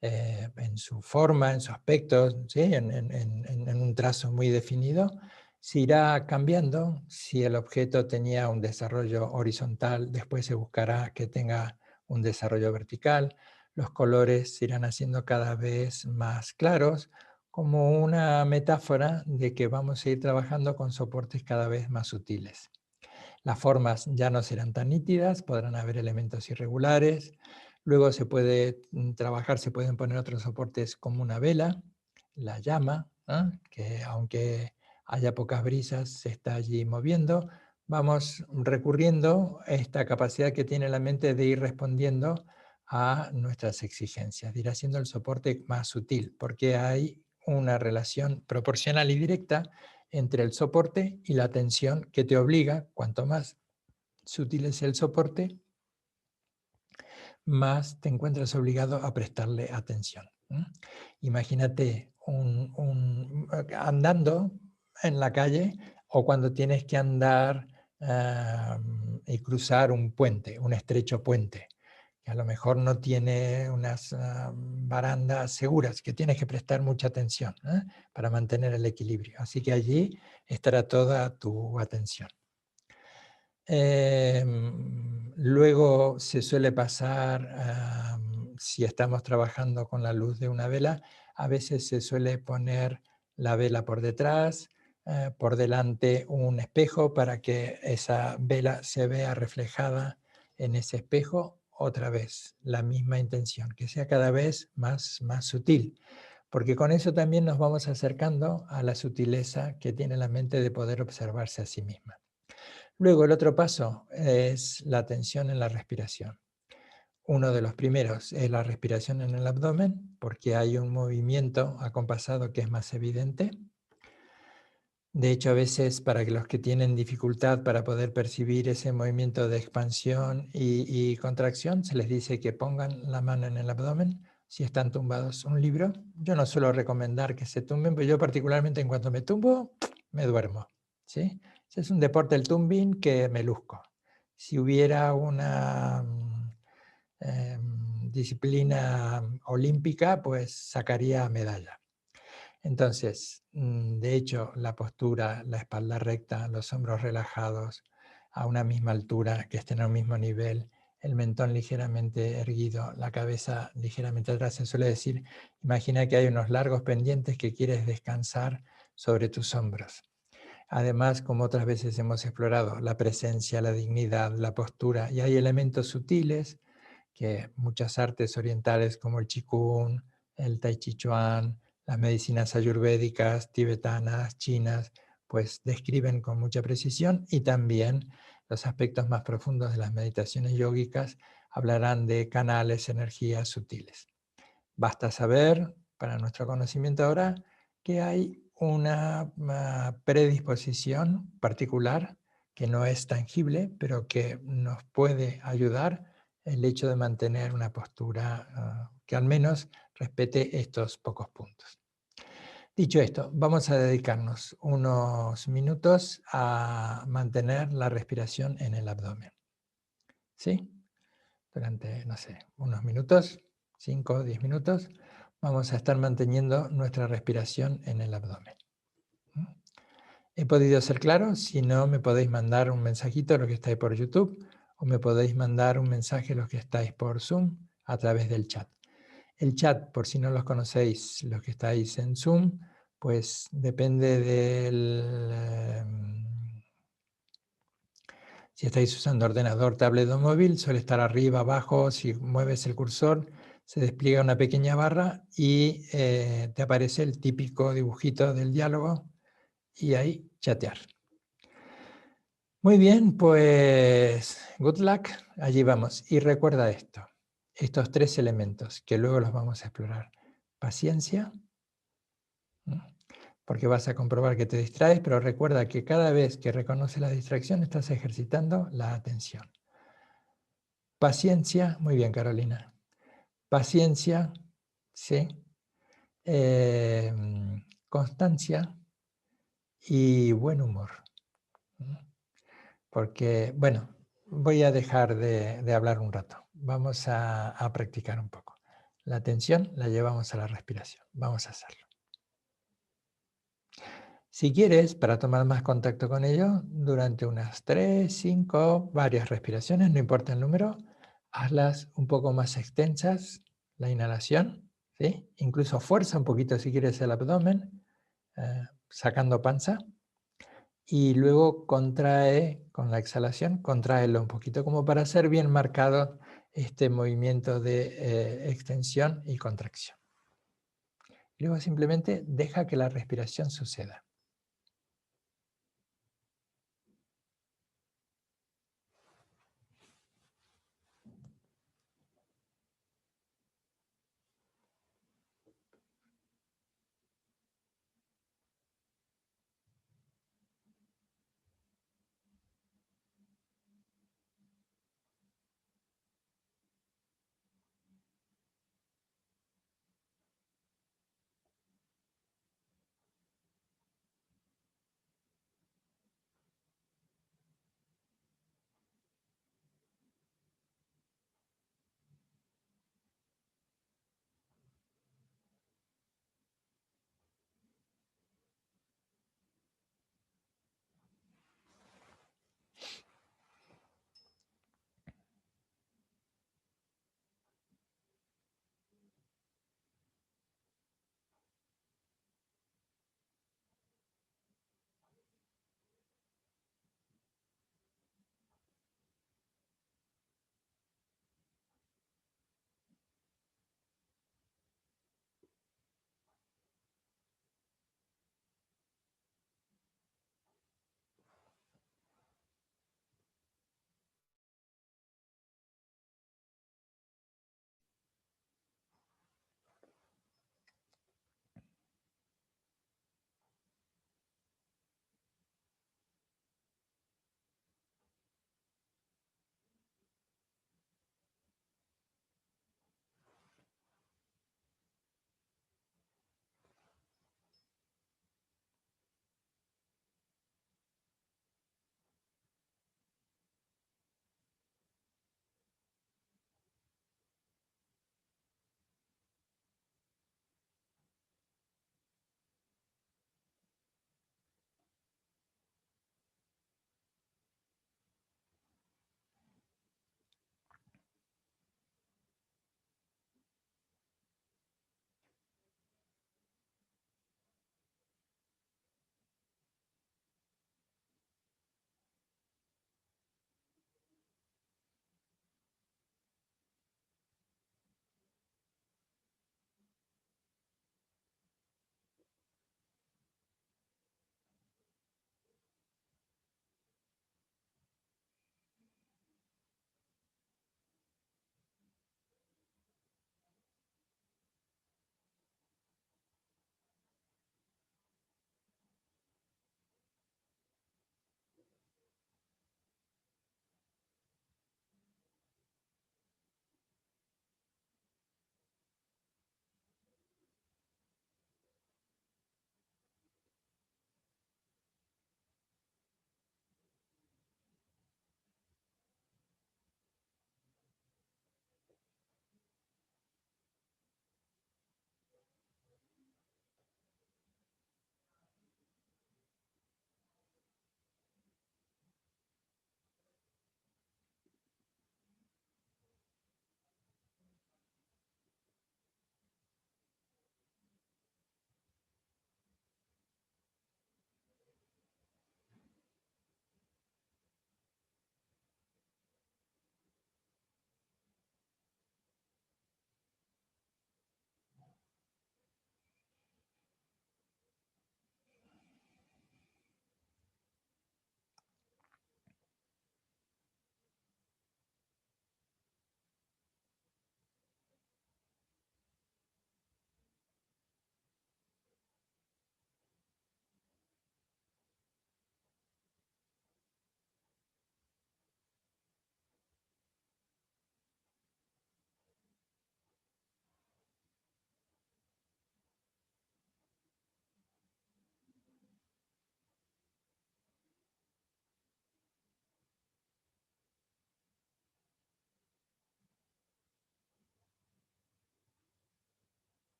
en su forma, en su aspecto, ¿sí? En un trazo muy definido, se irá cambiando. Si el objeto tenía un desarrollo horizontal, después se buscará que tenga un desarrollo vertical. Los colores se irán haciendo cada vez más claros, como una metáfora de que vamos a ir trabajando con soportes cada vez más sutiles. Las formas ya no serán tan nítidas, podrán haber elementos irregulares. Luego se puede trabajar, se pueden poner otros soportes como una vela, la llama, que aunque haya pocas brisas, se está allí moviendo. Vamos recurriendo a esta capacidad que tiene la mente de ir respondiendo a nuestras exigencias, de ir haciendo el soporte más sutil, porque hay una relación proporcional y directa entre el soporte y la atención que te obliga, cuanto más sutil es el soporte, más te encuentras obligado a prestarle atención. Imagínate andando en la calle o cuando tienes que andar y cruzar un puente, un estrecho puente, que a lo mejor no tiene unas barandas seguras, que tienes que prestar mucha atención para mantener el equilibrio. Así que allí estará toda tu atención. Luego se suele pasar, si estamos trabajando con la luz de una vela, a veces se suele poner la vela por detrás, por delante un espejo para que esa vela se vea reflejada en ese espejo. Otra vez, la misma intención, que sea cada vez más sutil, porque con eso también nos vamos acercando a la sutileza que tiene la mente de poder observarse a sí misma. Luego el otro paso es la atención en la respiración. Uno de los primeros es la respiración en el abdomen, porque hay un movimiento acompasado que es más evidente. De hecho, a veces para los que tienen dificultad para poder percibir ese movimiento de expansión y contracción, se les dice que pongan la mano en el abdomen si están tumbados. Un libro, yo no suelo recomendar que se tumben, pero yo particularmente en cuanto me tumbo, me duermo, ¿sí? Ese es un deporte, el tumbing, que me luzco. Si hubiera una disciplina olímpica, pues sacaría medalla. Entonces, de hecho, la postura, la espalda recta, los hombros relajados, a una misma altura, que estén al mismo nivel, el mentón ligeramente erguido, la cabeza ligeramente atrás. Se suele decir, imagina que hay unos largos pendientes que quieres descansar sobre tus hombros. Además, como otras veces hemos explorado, la presencia, la dignidad, la postura, y hay elementos sutiles que muchas artes orientales como el Qigong, el Tai Chi Chuan, las medicinas ayurvédicas, tibetanas, chinas, pues describen con mucha precisión, y también los aspectos más profundos de las meditaciones yógicas hablarán de canales, energías sutiles. Basta saber, para nuestro conocimiento ahora, que hay una predisposición particular que no es tangible, pero que nos puede ayudar el hecho de mantener una postura que al menos respete estos pocos puntos. Dicho esto, vamos a dedicarnos unos minutos a mantener la respiración en el abdomen. ¿Sí? durante, no sé, unos minutos, 5 o 10 minutos, vamos a estar manteniendo nuestra respiración en el abdomen. ¿He podido ser claro? Si no, me podéis mandar un mensajito a los que estáis por YouTube o me podéis mandar un mensaje a los que estáis por Zoom a través del chat. El chat, por si no los conocéis, los que estáis en Zoom, pues depende del... si estáis usando ordenador, tablet o móvil, suele estar arriba, abajo. Si mueves el cursor, se despliega una pequeña barra y te aparece el típico dibujito del diálogo y ahí chatear. Muy bien, pues good luck, allí vamos. Y recuerda esto, estos 3 elementos que luego los vamos a explorar. Paciencia, porque vas a comprobar que te distraes, pero recuerda que cada vez que reconoces la distracción estás ejercitando la atención. Paciencia, muy bien Carolina. Paciencia, sí. Constancia y buen humor. Porque, bueno, voy a dejar de hablar un rato. Vamos a practicar un poco. La atención la llevamos a la respiración. Vamos a hacerlo. Si quieres, para tomar más contacto con ello, durante unas 3, 5, varias respiraciones, no importa el número, hazlas un poco más extensas, la inhalación, ¿sí? Incluso fuerza un poquito si quieres el abdomen, sacando panza, y luego contrae con la exhalación, contráelo un poquito como para hacer bien marcado este movimiento de extensión y contracción. Luego simplemente deja que la respiración suceda.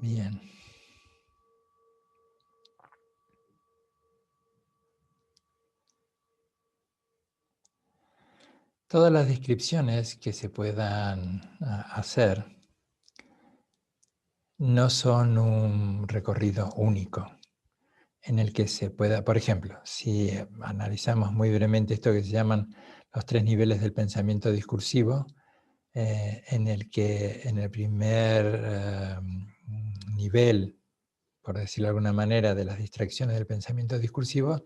Bien. Todas las descripciones que se puedan hacer no son un recorrido único en el que se pueda, por ejemplo, si analizamos muy brevemente esto que se llaman los 3 niveles del pensamiento discursivo, en el que en el primer nivel, por decirlo de alguna manera, de las distracciones del pensamiento discursivo,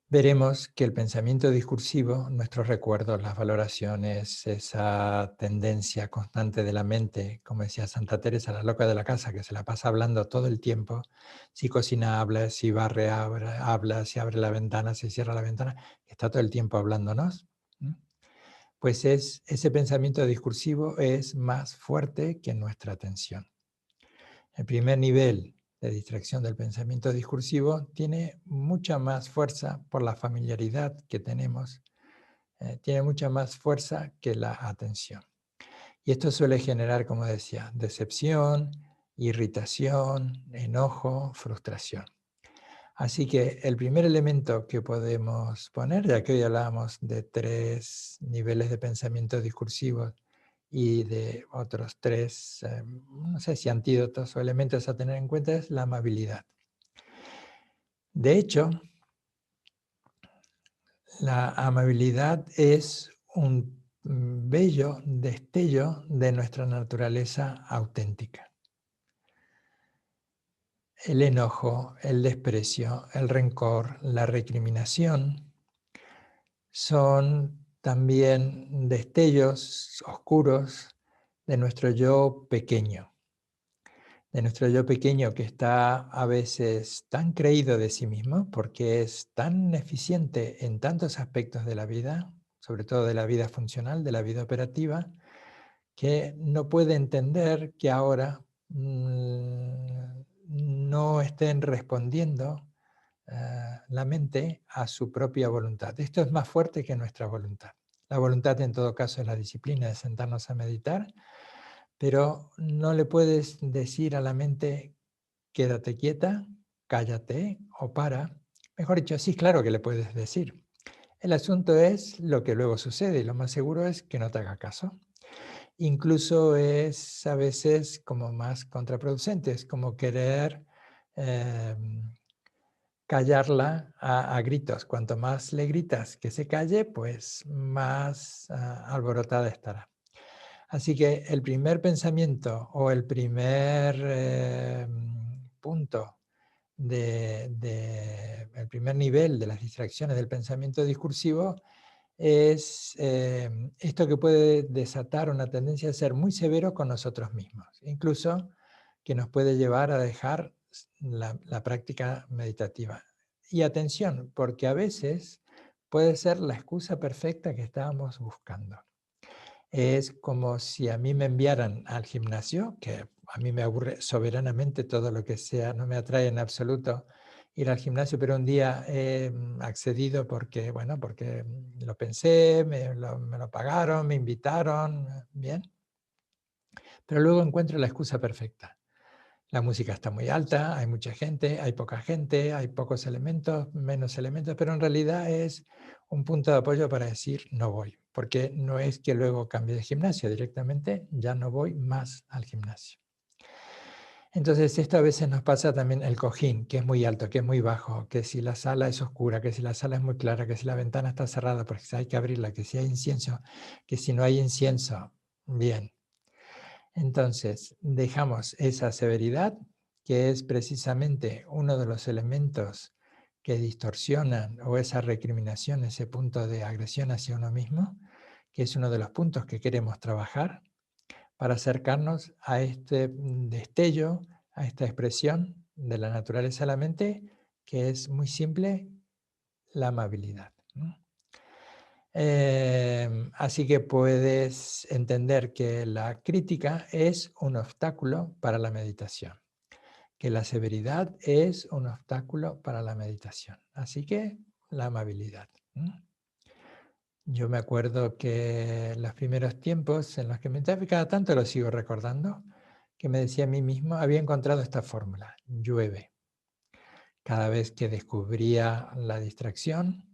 veremos que el pensamiento discursivo, nuestros recuerdos, las valoraciones, esa tendencia constante de la mente, como decía Santa Teresa, la loca de la casa, que se la pasa hablando todo el tiempo, si cocina habla, si barre habla, si abre la ventana, si cierra la ventana, está todo el tiempo hablándonos, pues ese pensamiento discursivo es más fuerte que nuestra atención. El primer nivel de distracción del pensamiento discursivo tiene mucha más fuerza por la familiaridad que tenemos, tiene mucha más fuerza que la atención. Y esto suele generar, como decía, decepción, irritación, enojo, frustración. Así que el primer elemento que podemos poner, ya que hoy hablábamos de 3 niveles de pensamiento discursivo y de otros 3, no sé si antídotos o elementos a tener en cuenta, es la amabilidad. De hecho, la amabilidad es un bello destello de nuestra naturaleza auténtica. El enojo, el desprecio, el rencor, la recriminación son también destellos oscuros de nuestro yo pequeño. De nuestro yo pequeño que está a veces tan creído de sí mismo porque es tan eficiente en tantos aspectos de la vida, sobre todo de la vida funcional, de la vida operativa, que no puede entender que ahora no estén respondiendo la mente a su propia voluntad. Esto es más fuerte que nuestra voluntad. La voluntad en todo caso es la disciplina de sentarnos a meditar, pero no le puedes decir a la mente quédate quieta, cállate o para. Mejor dicho, sí, claro que le puedes decir. El asunto es lo que luego sucede y lo más seguro es que no te haga caso. Incluso es a veces como más contraproducente, es como querer callarla a gritos. Cuanto más le gritas que se calle, pues más alborotada estará. Así que el primer pensamiento o el primer punto el primer nivel de las distracciones del pensamiento discursivo es esto que puede desatar una tendencia a ser muy severo con nosotros mismos, incluso que nos puede llevar a dejar la práctica meditativa. Y atención, porque a veces puede ser la excusa perfecta que estábamos buscando. Es como si a mí me enviaran al gimnasio, que a mí me aburre soberanamente todo lo que sea, no me atrae en absoluto ir al gimnasio, pero un día he accedido porque, bueno, porque lo pensé, me lo pagaron, me invitaron, bien. Pero luego encuentro la excusa perfecta. La música está muy alta, hay mucha gente, hay poca gente, hay pocos elementos, menos elementos, pero en realidad es un punto de apoyo para decir no voy, porque no es que luego cambie de gimnasio, directamente ya no voy más al gimnasio. Entonces esto a veces nos pasa también el cojín, que es muy alto, que es muy bajo, que si la sala es oscura, que si la sala es muy clara, que si la ventana está cerrada porque hay que abrirla, que si hay incienso, que si no hay incienso, bien. Entonces, dejamos esa severidad, que es precisamente uno de los elementos que distorsionan, o esa recriminación, ese punto de agresión hacia uno mismo, que es uno de los puntos que queremos trabajar para acercarnos a este destello, a esta expresión de la naturaleza de la mente, que es muy simple, la amabilidad. Así que puedes entender que la crítica es un obstáculo para la meditación, que la severidad es un obstáculo para la meditación. Así que la amabilidad. Yo me acuerdo que los primeros tiempos en los que meditaba, y cada tanto lo sigo recordando, que me decía a mí mismo, había encontrado esta fórmula: llueve. Cada vez que descubría la distracción,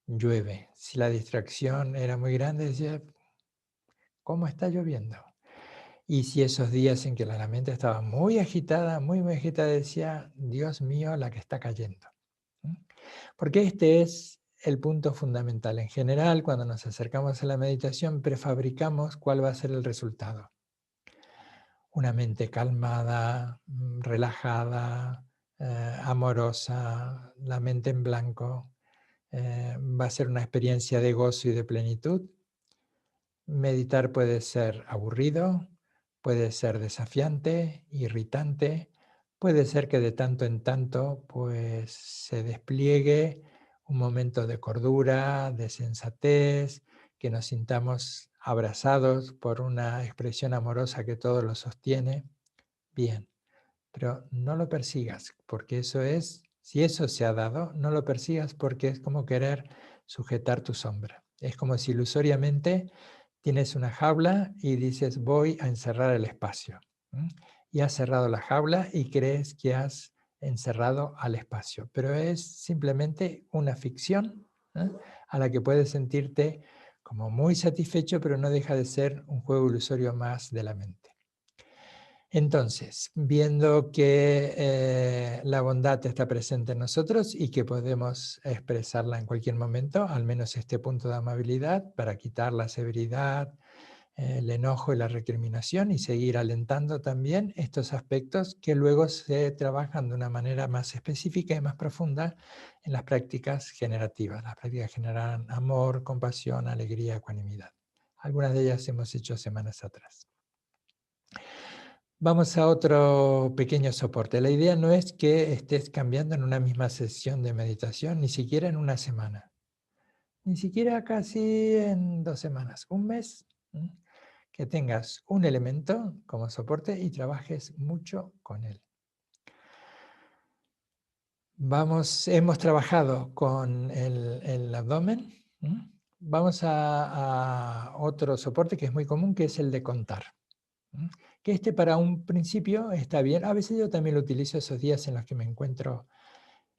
llueve. Si la distracción era muy grande, decía, ¿cómo está lloviendo? Y si esos días en que la mente estaba muy agitada, muy agitada, decía, Dios mío, la que está cayendo. ¿Mm? Porque este es el punto fundamental. En general, cuando nos acercamos a la meditación, prefabricamos cuál va a ser el resultado. Una mente calmada, relajada, amorosa, la mente en blanco. Va a ser una experiencia de gozo y de plenitud. Meditar puede ser aburrido, puede ser desafiante, irritante, puede ser que de tanto en tanto pues, se despliegue un momento de cordura, de sensatez, que nos sintamos abrazados por una expresión amorosa que todo lo sostiene. Bien, pero no lo persigas, porque eso es, si eso se ha dado, no lo persigas porque es como querer sujetar tu sombra. Es como si ilusoriamente tienes una jaula y dices, voy a encerrar el espacio. Y has cerrado la jaula y crees que has encerrado al espacio. Pero es simplemente una ficción a la que puedes sentirte como muy satisfecho, pero no deja de ser un juego ilusorio más de la mente. Entonces, viendo que la bondad está presente en nosotros y que podemos expresarla en cualquier momento, al menos este punto de amabilidad, para quitar la severidad, el enojo y la recriminación, y seguir alentando también estos aspectos que luego se trabajan de una manera más específica y más profunda en las prácticas generativas. Las prácticas generan amor, compasión, alegría, ecuanimidad. Algunas de ellas hemos hecho semanas atrás. Vamos a otro pequeño soporte. La idea no es que estés cambiando en una misma sesión de meditación, ni siquiera en una semana, ni siquiera casi en 2 semanas, un mes. Que tengas un elemento como soporte y trabajes mucho con él. Hemos trabajado con el abdomen. Vamos a otro soporte que es muy común, que es el de contar. Que este para un principio está bien. A veces yo también lo utilizo esos días en los que me encuentro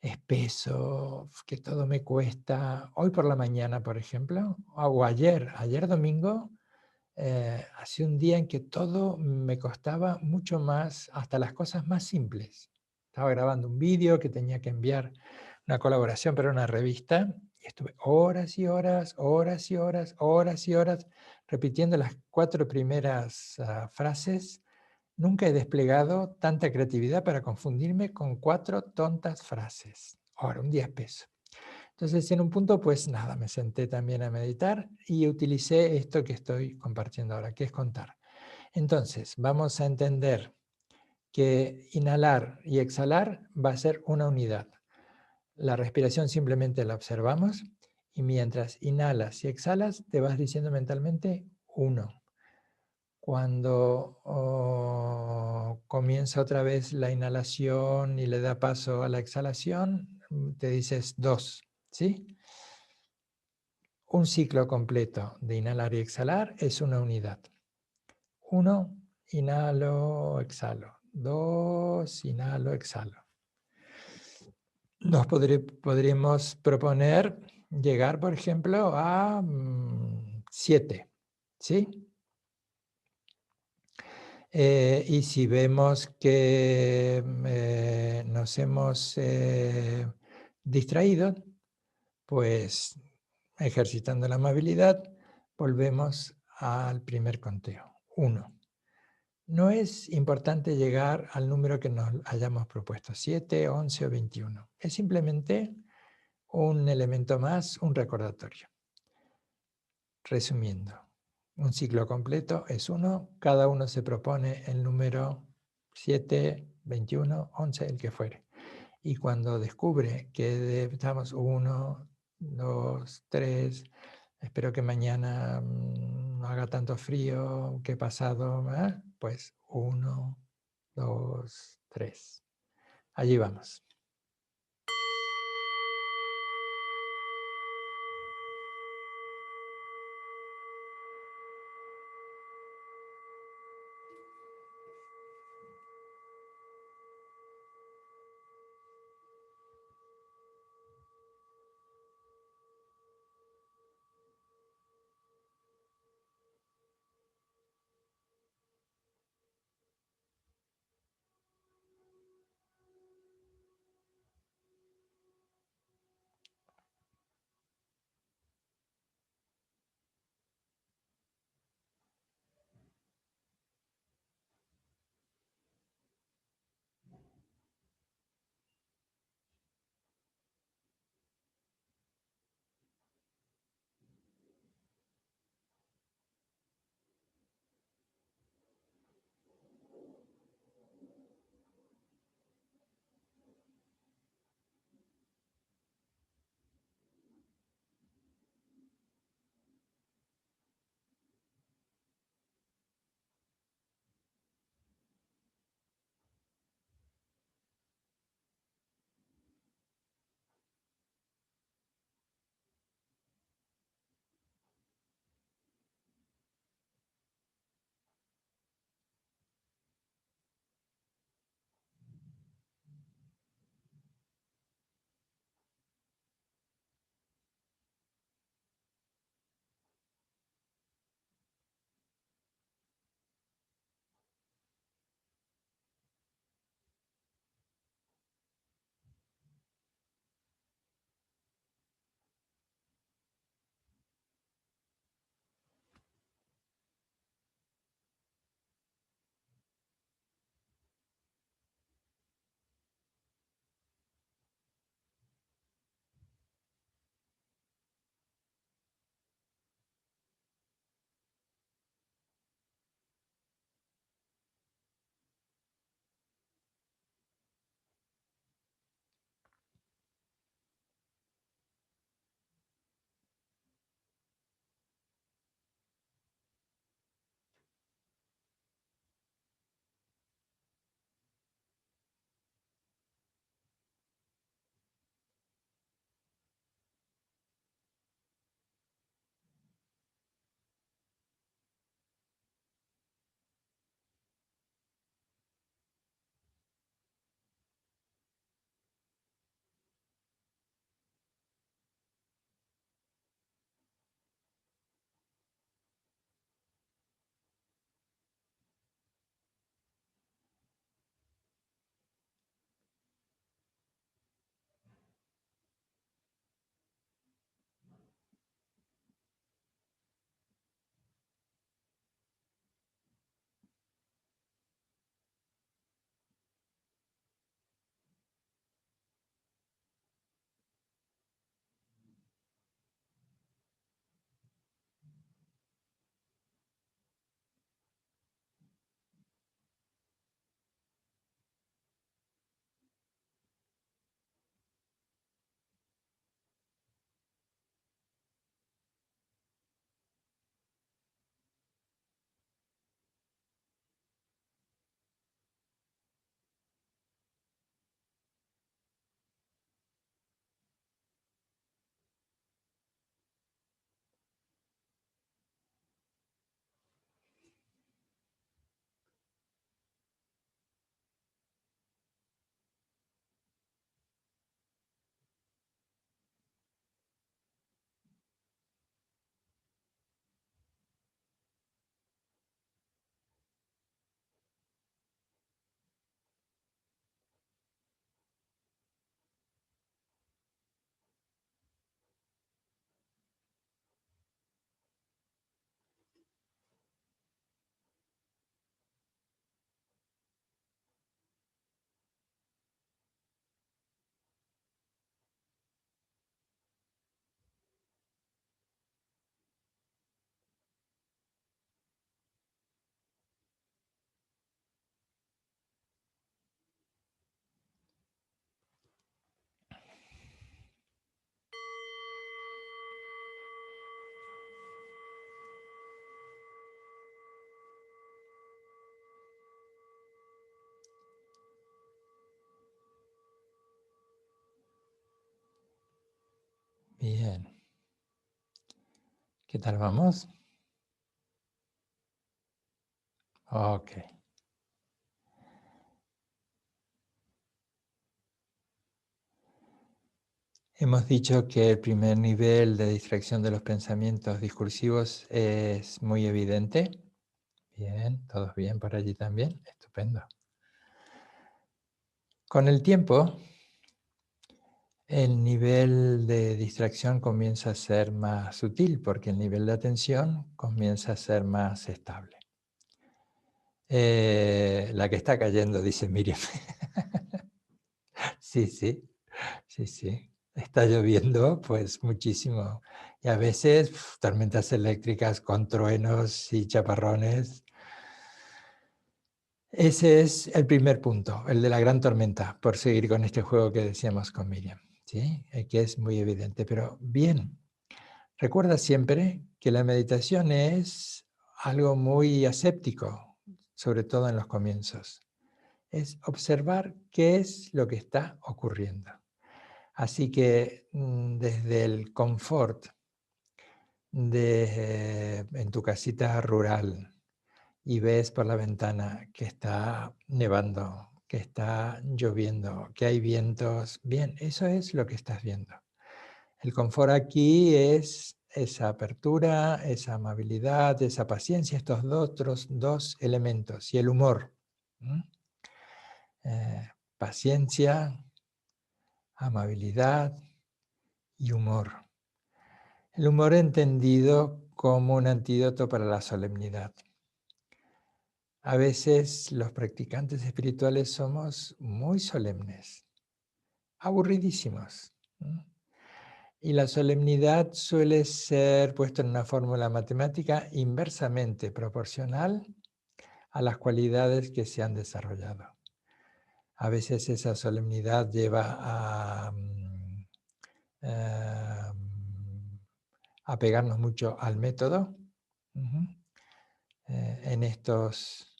espeso, que todo me cuesta. Hoy por la mañana, por ejemplo, o ayer domingo, ha sido un día en que todo me costaba mucho más, hasta las cosas más simples. Estaba grabando un vídeo que tenía que enviar una colaboración para una revista y estuve horas y horas, horas y horas, horas y horas repitiendo las 4 primeras frases. Nunca he desplegado tanta creatividad para confundirme con 4 tontas frases. Ahora, un día espeso. Entonces, en un punto, pues nada, me senté también a meditar y utilicé esto que estoy compartiendo ahora, que es contar. Entonces, vamos a entender que inhalar y exhalar va a ser una unidad. La respiración simplemente la observamos y mientras inhalas y exhalas, te vas diciendo mentalmente 1. Cuando comienza otra vez la inhalación y le da paso a la exhalación, te dices 2, ¿sí? Un ciclo completo de inhalar y exhalar es una unidad. 1, inhalo, exhalo. 2, inhalo, exhalo. Nos podríamos proponer llegar, por ejemplo, a 7, ¿sí? Y si vemos que nos hemos distraído, pues ejercitando la amabilidad, volvemos al primer conteo, 1. No es importante llegar al número que nos hayamos propuesto, 7, 11 o 21. Es simplemente un elemento más, un recordatorio. Resumiendo, un ciclo completo es 1, cada uno se propone el número 7, 21, 11, el que fuere. Y cuando descubre que estamos 1, 2, 3, espero que mañana no haga tanto frío, que pasado, pues 1, 2, 3. Allí vamos. Bien. ¿Qué tal vamos? Ok. Hemos dicho que el primer nivel de distracción de los pensamientos discursivos es muy evidente. Bien, todos bien por allí también. Estupendo. Con el tiempo, el nivel de distracción comienza a ser más sutil porque el nivel de atención comienza a ser más estable. La que está cayendo, dice Miriam. Sí, sí, sí, sí. Está lloviendo, pues muchísimo. Y a veces tormentas eléctricas con truenos y chaparrones. Ese es el primer punto, el de la gran tormenta, por seguir con este juego que decíamos con Miriam, ¿sí? Que es muy evidente. Pero bien, recuerda siempre que la meditación es algo muy aséptico, sobre todo en los comienzos. Es observar qué es lo que está ocurriendo. Así que desde el confort en tu casita rural y ves por la ventana que está nevando, que está lloviendo, que hay vientos, bien, eso es lo que estás viendo. El confort aquí es esa apertura, esa amabilidad, esa paciencia, estos otros dos elementos y el humor. Paciencia, amabilidad y humor. El humor entendido como un antídoto para la solemnidad. A veces los practicantes espirituales somos muy solemnes, aburridísimos. Y la solemnidad suele ser puesta en una fórmula matemática inversamente proporcional a las cualidades que se han desarrollado. A veces esa solemnidad lleva a apegarnos mucho al método. En estos,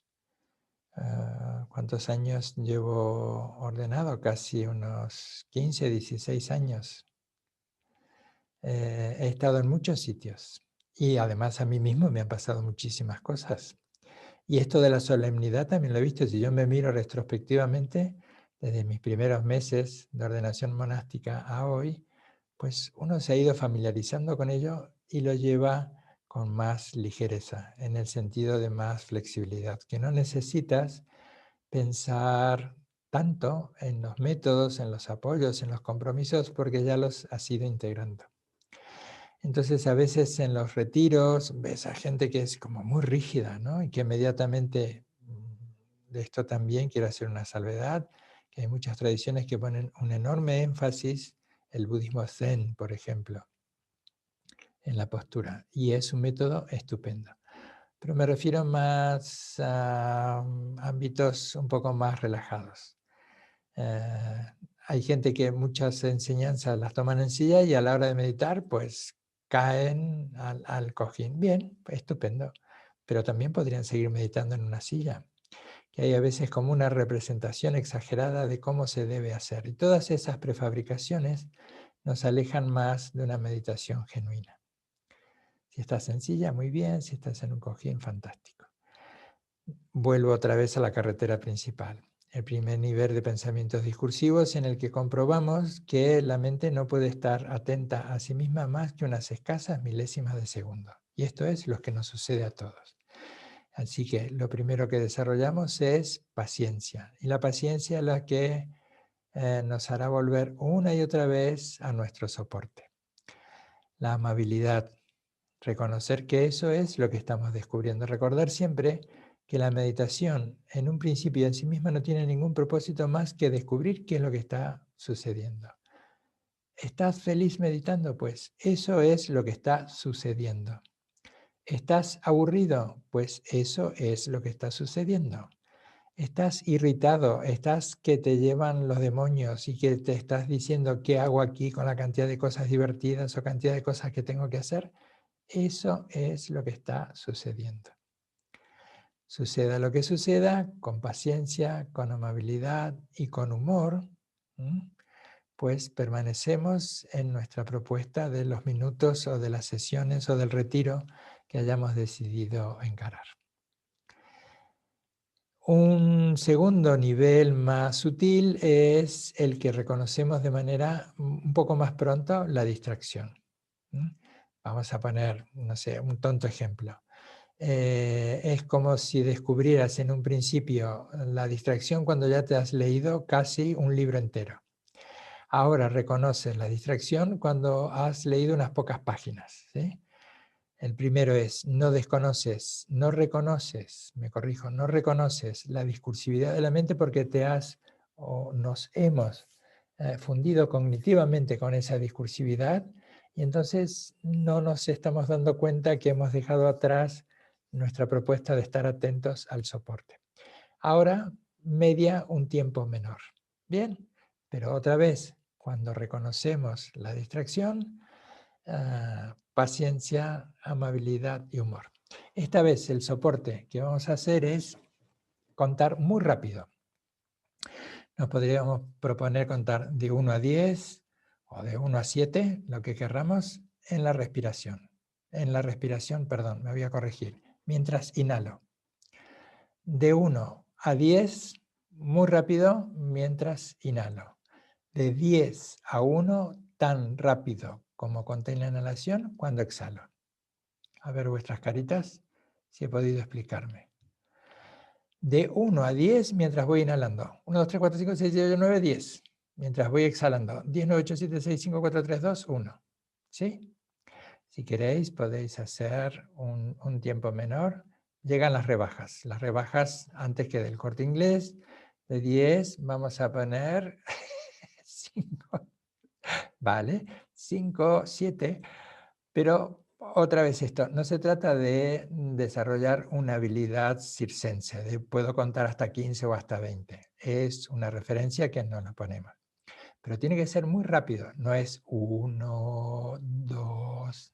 ¿cuántos años llevo ordenado? Casi unos 15, 16 años. He estado en muchos sitios y además a mí mismo me han pasado muchísimas cosas. Y esto de la solemnidad también lo he visto. Si yo me miro retrospectivamente, desde mis primeros meses de ordenación monástica a hoy, pues uno se ha ido familiarizando con ello y lo lleva con más ligereza, en el sentido de más flexibilidad, que no necesitas pensar tanto en los métodos, en los apoyos, en los compromisos, porque ya los has ido integrando. Entonces a veces en los retiros ves a gente que es como muy rígida, ¿no? Y que inmediatamente, de esto también quiero hacer una salvedad, que hay muchas tradiciones que ponen un enorme énfasis, el budismo zen, por ejemplo, en la postura, y es un método estupendo. Pero me refiero más a ámbitos un poco más relajados. Hay gente que muchas enseñanzas las toman en silla y a la hora de meditar, pues caen al cojín. Bien, estupendo. Pero también podrían seguir meditando en una silla, que hay a veces como una representación exagerada de cómo se debe hacer. Y todas esas prefabricaciones nos alejan más de una meditación genuina. Si estás en silla, muy bien. Si estás en un cojín, fantástico. Vuelvo otra vez a la carretera principal. El primer nivel de pensamientos discursivos en el que comprobamos que la mente no puede estar atenta a sí misma más que unas escasas milésimas de segundo. Y esto es lo que nos sucede a todos. Así que lo primero que desarrollamos es paciencia. Y la paciencia es la que nos hará volver una y otra vez a nuestro soporte. La amabilidad. Reconocer que eso es lo que estamos descubriendo. Recordar siempre que la meditación en un principio en sí misma no tiene ningún propósito más que descubrir qué es lo que está sucediendo. ¿Estás feliz meditando? Pues eso es lo que está sucediendo. ¿Estás aburrido? Pues eso es lo que está sucediendo. ¿Estás irritado? ¿Estás que te llevan los demonios y que te estás diciendo qué hago aquí con la cantidad de cosas divertidas o cantidad de cosas que tengo que hacer? Eso es lo que está sucediendo. Suceda lo que suceda, con paciencia, con amabilidad y con humor, pues permanecemos en nuestra propuesta de los minutos o de las sesiones o del retiro que hayamos decidido encarar. Un segundo nivel más sutil es el que reconocemos de manera un poco más pronto, la distracción. Vamos a poner, no sé, un tonto ejemplo. Es como si descubrieras en un principio la distracción cuando ya te has leído casi un libro entero. Ahora reconoces la distracción cuando has leído unas pocas páginas, ¿sí? El primero es, no reconoces, me corrijo, no reconoces la discursividad de la mente porque nos hemos fundido cognitivamente con esa discursividad y entonces no nos estamos dando cuenta que hemos dejado atrás nuestra propuesta de estar atentos al soporte. Ahora media un tiempo menor. Bien, pero otra vez, cuando reconocemos la distracción, paciencia, amabilidad y humor. Esta vez el soporte que vamos a hacer es contar muy rápido. Nos podríamos proponer contar de 1 a 10 o de 1 a 7, lo que querramos, en la respiración. En la respiración, perdón, me voy a corregir. Mientras inhalo. De 1 a 10, muy rápido, mientras inhalo. De 10 a 1, tan rápido como conté la inhalación cuando exhalo. A ver vuestras caritas, si he podido explicarme. De 1 a 10 mientras voy inhalando. 1, 2, 3, 4, 5, 6, 7, 8, 9, 10. Mientras voy exhalando. 10, 9, 8, 7, 6, 5, 4, 3, 2, 1. ¿Sí? Si queréis, podéis hacer un tiempo menor. Llegan las rebajas. Las rebajas antes que del Corte Inglés. De 10 vamos a poner 5. Vale, 5, 7. Pero otra vez esto, no se trata de desarrollar una habilidad circense, de puedo contar hasta 15 o hasta 20. Es una referencia que no la ponemos. Pero tiene que ser muy rápido, no es 1, 2.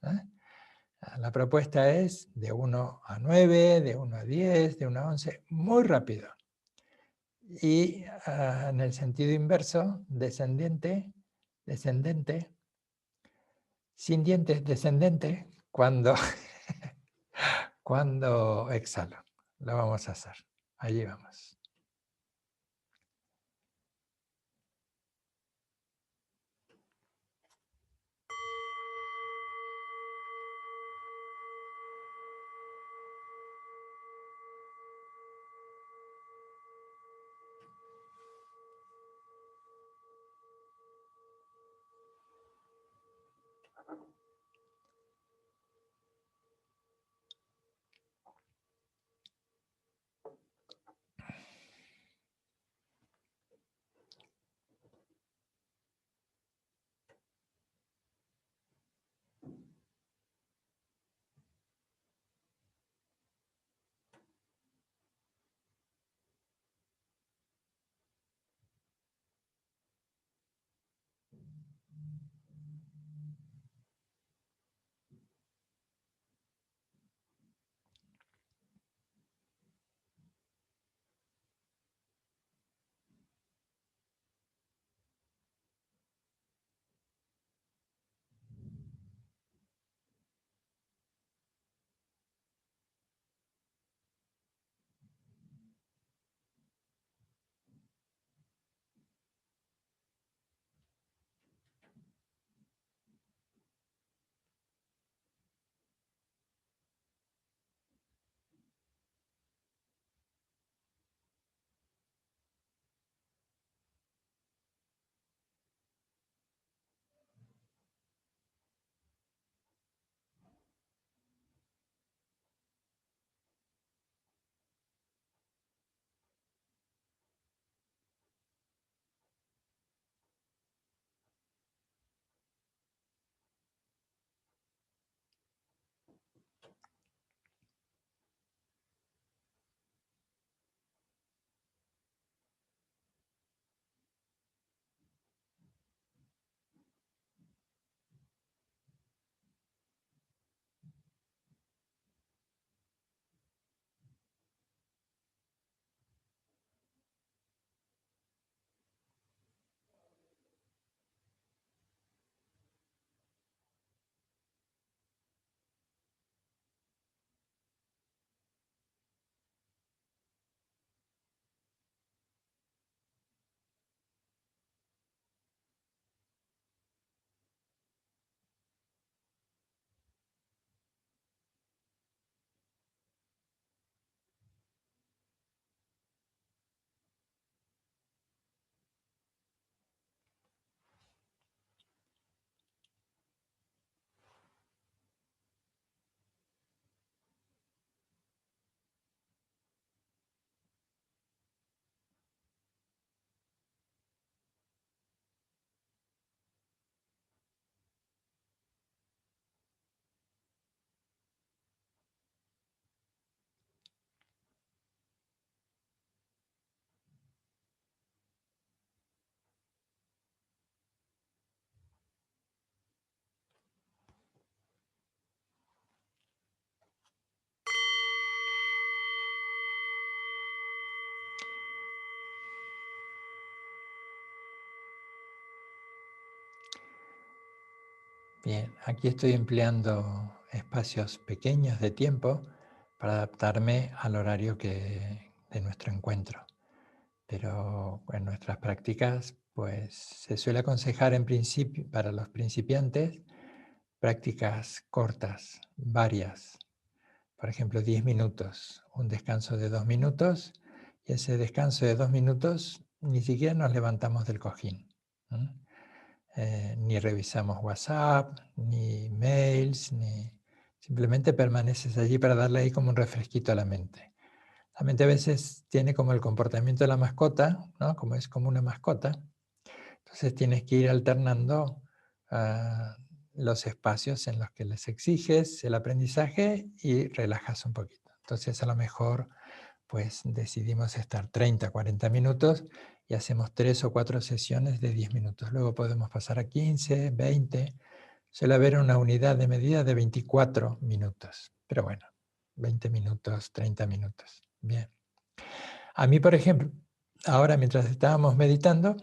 La propuesta es de 1 a 9, de 1 a 10, de 1 a 11, muy rápido. Y en el sentido inverso, descendente, sin dientes, descendente, cuando cuando exhalo. Lo vamos a hacer. Allí vamos. Bien, aquí estoy empleando espacios pequeños de tiempo para adaptarme al horario de nuestro encuentro. Pero en nuestras prácticas, pues se suele aconsejar en principio para los principiantes prácticas cortas, varias. Por ejemplo, 10 minutos, un descanso de 2 minutos, y ese descanso de 2 minutos ni siquiera nos levantamos del cojín. Ni revisamos WhatsApp, ni mails, simplemente permaneces allí para darle ahí como un refresquito a la mente. La mente a veces tiene como el comportamiento de la mascota, ¿no? Como es como una mascota. Entonces tienes que ir alternando los espacios en los que les exiges el aprendizaje y relajas un poquito. Entonces a lo mejor pues decidimos estar 30, 40 minutos y hacemos 3 o 4 sesiones de 10 minutos. Luego podemos pasar a 15, 20. Suele haber una unidad de medida de 24 minutos. Pero bueno, 20 minutos, 30 minutos. Bien. A mí, por ejemplo, ahora mientras estábamos meditando,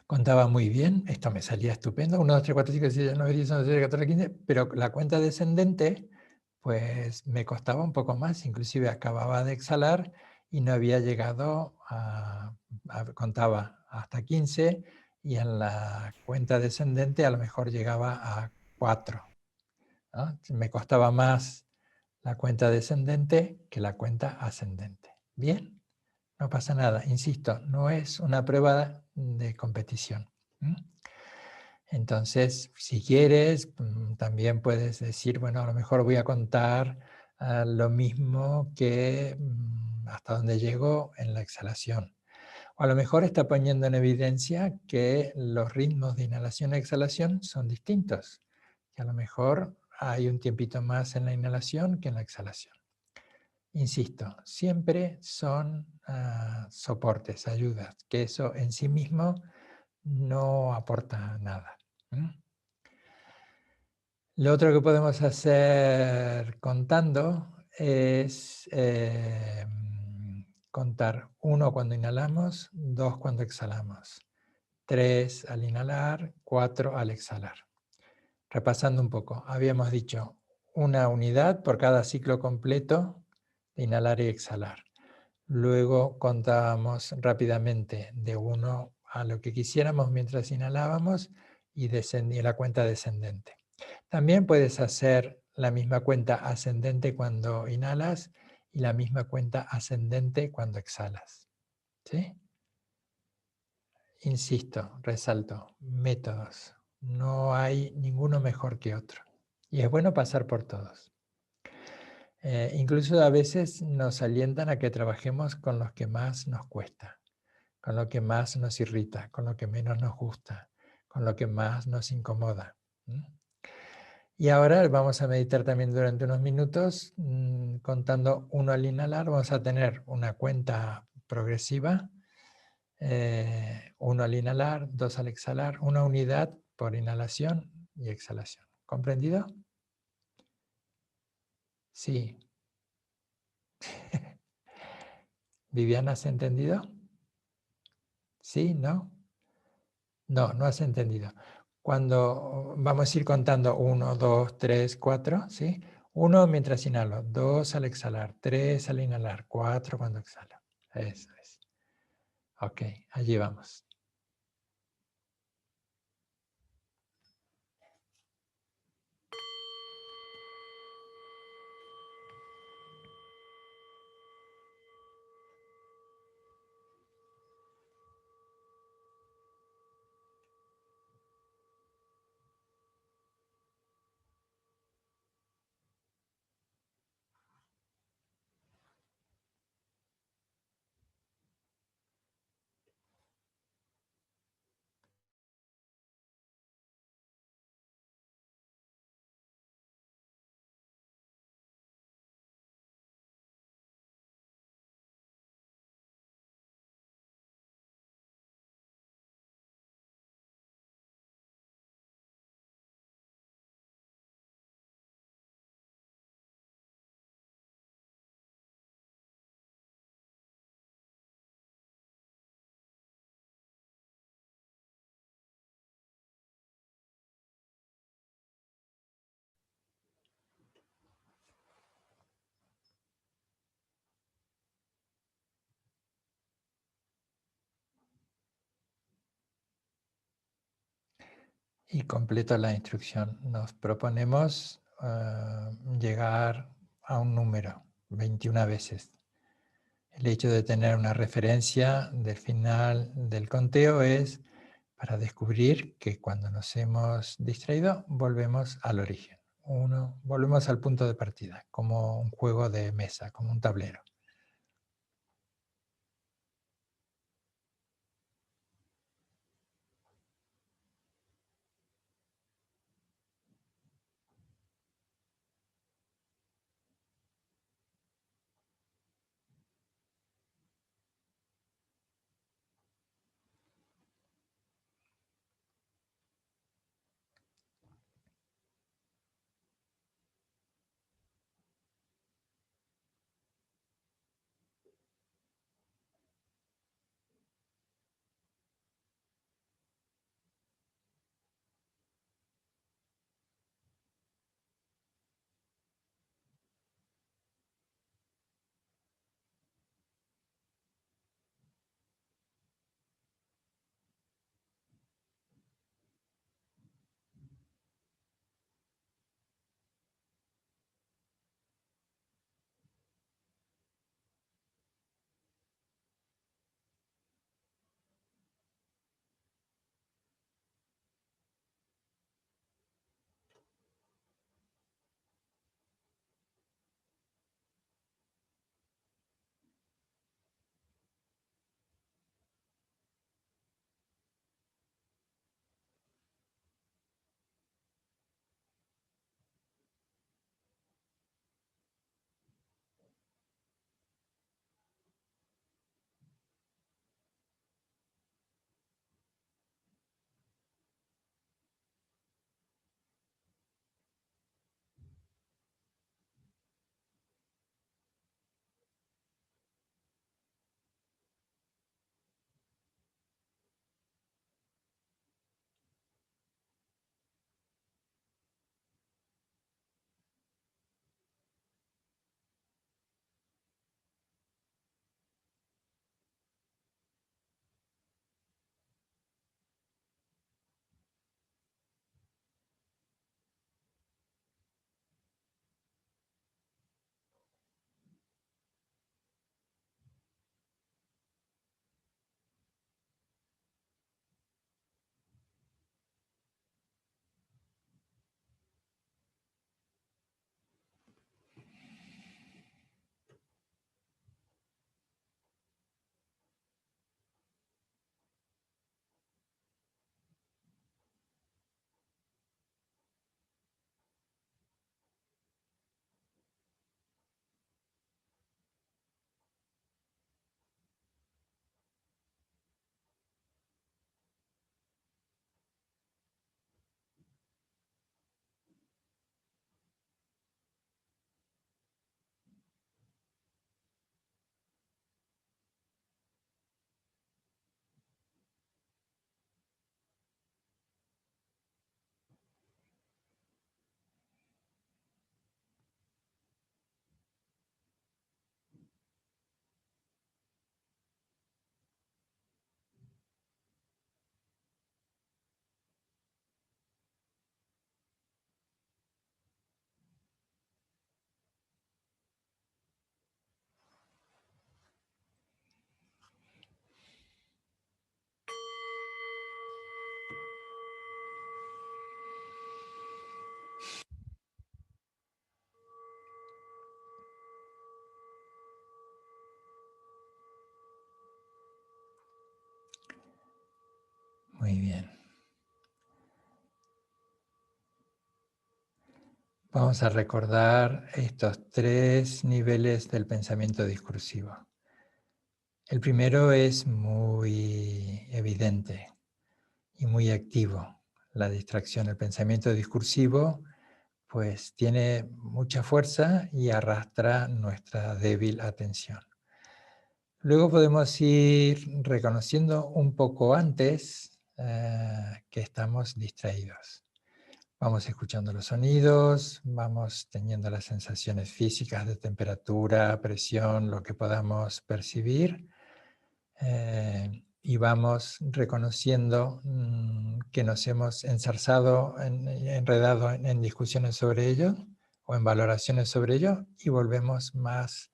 contaba muy bien, esto me salía estupendo, 1, 2, 3, 4, 5, 6, 7, 9, 10, 11, 12, 13, 14, 15, pero la cuenta descendente, pues me costaba un poco más, inclusive acababa de exhalar y no había llegado contaba hasta 15 y en la cuenta descendente a lo mejor llegaba a 4, ¿no? Me costaba más la cuenta descendente que la cuenta ascendente. Bien, no pasa nada, insisto, no es una prueba de competición. Entonces, si quieres, también puedes decir, bueno, a lo mejor voy a contar lo mismo que hasta donde llego en la exhalación. O a lo mejor está poniendo en evidencia que los ritmos de inhalación y exhalación son distintos. Que a lo mejor hay un tiempito más en la inhalación que en la exhalación. Insisto, siempre son soportes, ayudas, que eso en sí mismo no aporta nada. Lo otro que podemos hacer contando es contar 1 cuando inhalamos, 2 cuando exhalamos, 3 al inhalar, 4 al exhalar. Repasando un poco, habíamos dicho una unidad por cada ciclo completo de inhalar y exhalar. Luego contábamos rápidamente de 1 a lo que quisiéramos mientras inhalábamos y descendía la cuenta descendente. También puedes hacer la misma cuenta ascendente cuando inhalas y la misma cuenta ascendente cuando exhalas. ¿Sí? Insisto, resalto, métodos. No hay ninguno mejor que otro. Y es bueno pasar por todos. Incluso a veces nos alientan a que trabajemos con los que más nos cuesta, con lo que más nos irrita, con lo que menos nos gusta, con lo que más nos incomoda. Y ahora vamos a meditar también durante unos minutos, contando 1 al inhalar. Vamos a tener una cuenta progresiva, 1 al inhalar, 2 al exhalar, una unidad por inhalación y exhalación. ¿Comprendido? Sí. ¿Viviana, has entendido? ¿Sí? ¿No? No, no has entendido. Cuando vamos a ir contando 1, 2, 3, 4, ¿sí? 1 mientras inhalo, 2 al exhalar, 3 al inhalar, 4 cuando exhalo. Eso es. Ok, allí vamos. y completo la instrucción. Nos proponemos llegar a un número, 21 veces. El hecho de tener una referencia del final del conteo es para descubrir que cuando nos hemos distraído volvemos al origen. Volvemos al punto de partida, como un juego de mesa, como un tablero. Muy bien. Vamos a recordar estos 3 niveles del pensamiento discursivo. El primero es muy evidente y muy activo. La distracción, el pensamiento discursivo, pues tiene mucha fuerza y arrastra nuestra débil atención. Luego podemos ir reconociendo un poco antes que estamos distraídos. Vamos escuchando los sonidos, vamos teniendo las sensaciones físicas de temperatura, presión, lo que podamos percibir. y vamos reconociendo que nos hemos enzarzado, enredado en discusiones sobre ello o en valoraciones sobre ello, y volvemos más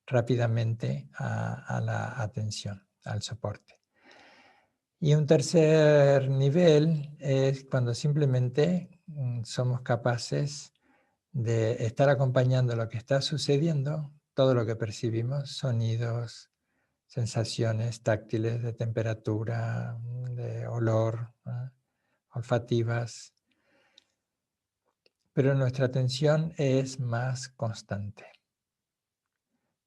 rápidamente a la atención, al soporte. Y un tercer nivel es cuando simplemente somos capaces de estar acompañando lo que está sucediendo, todo lo que percibimos, sonidos, sensaciones táctiles, de temperatura, de olor, olfativas, pero nuestra atención es más constante.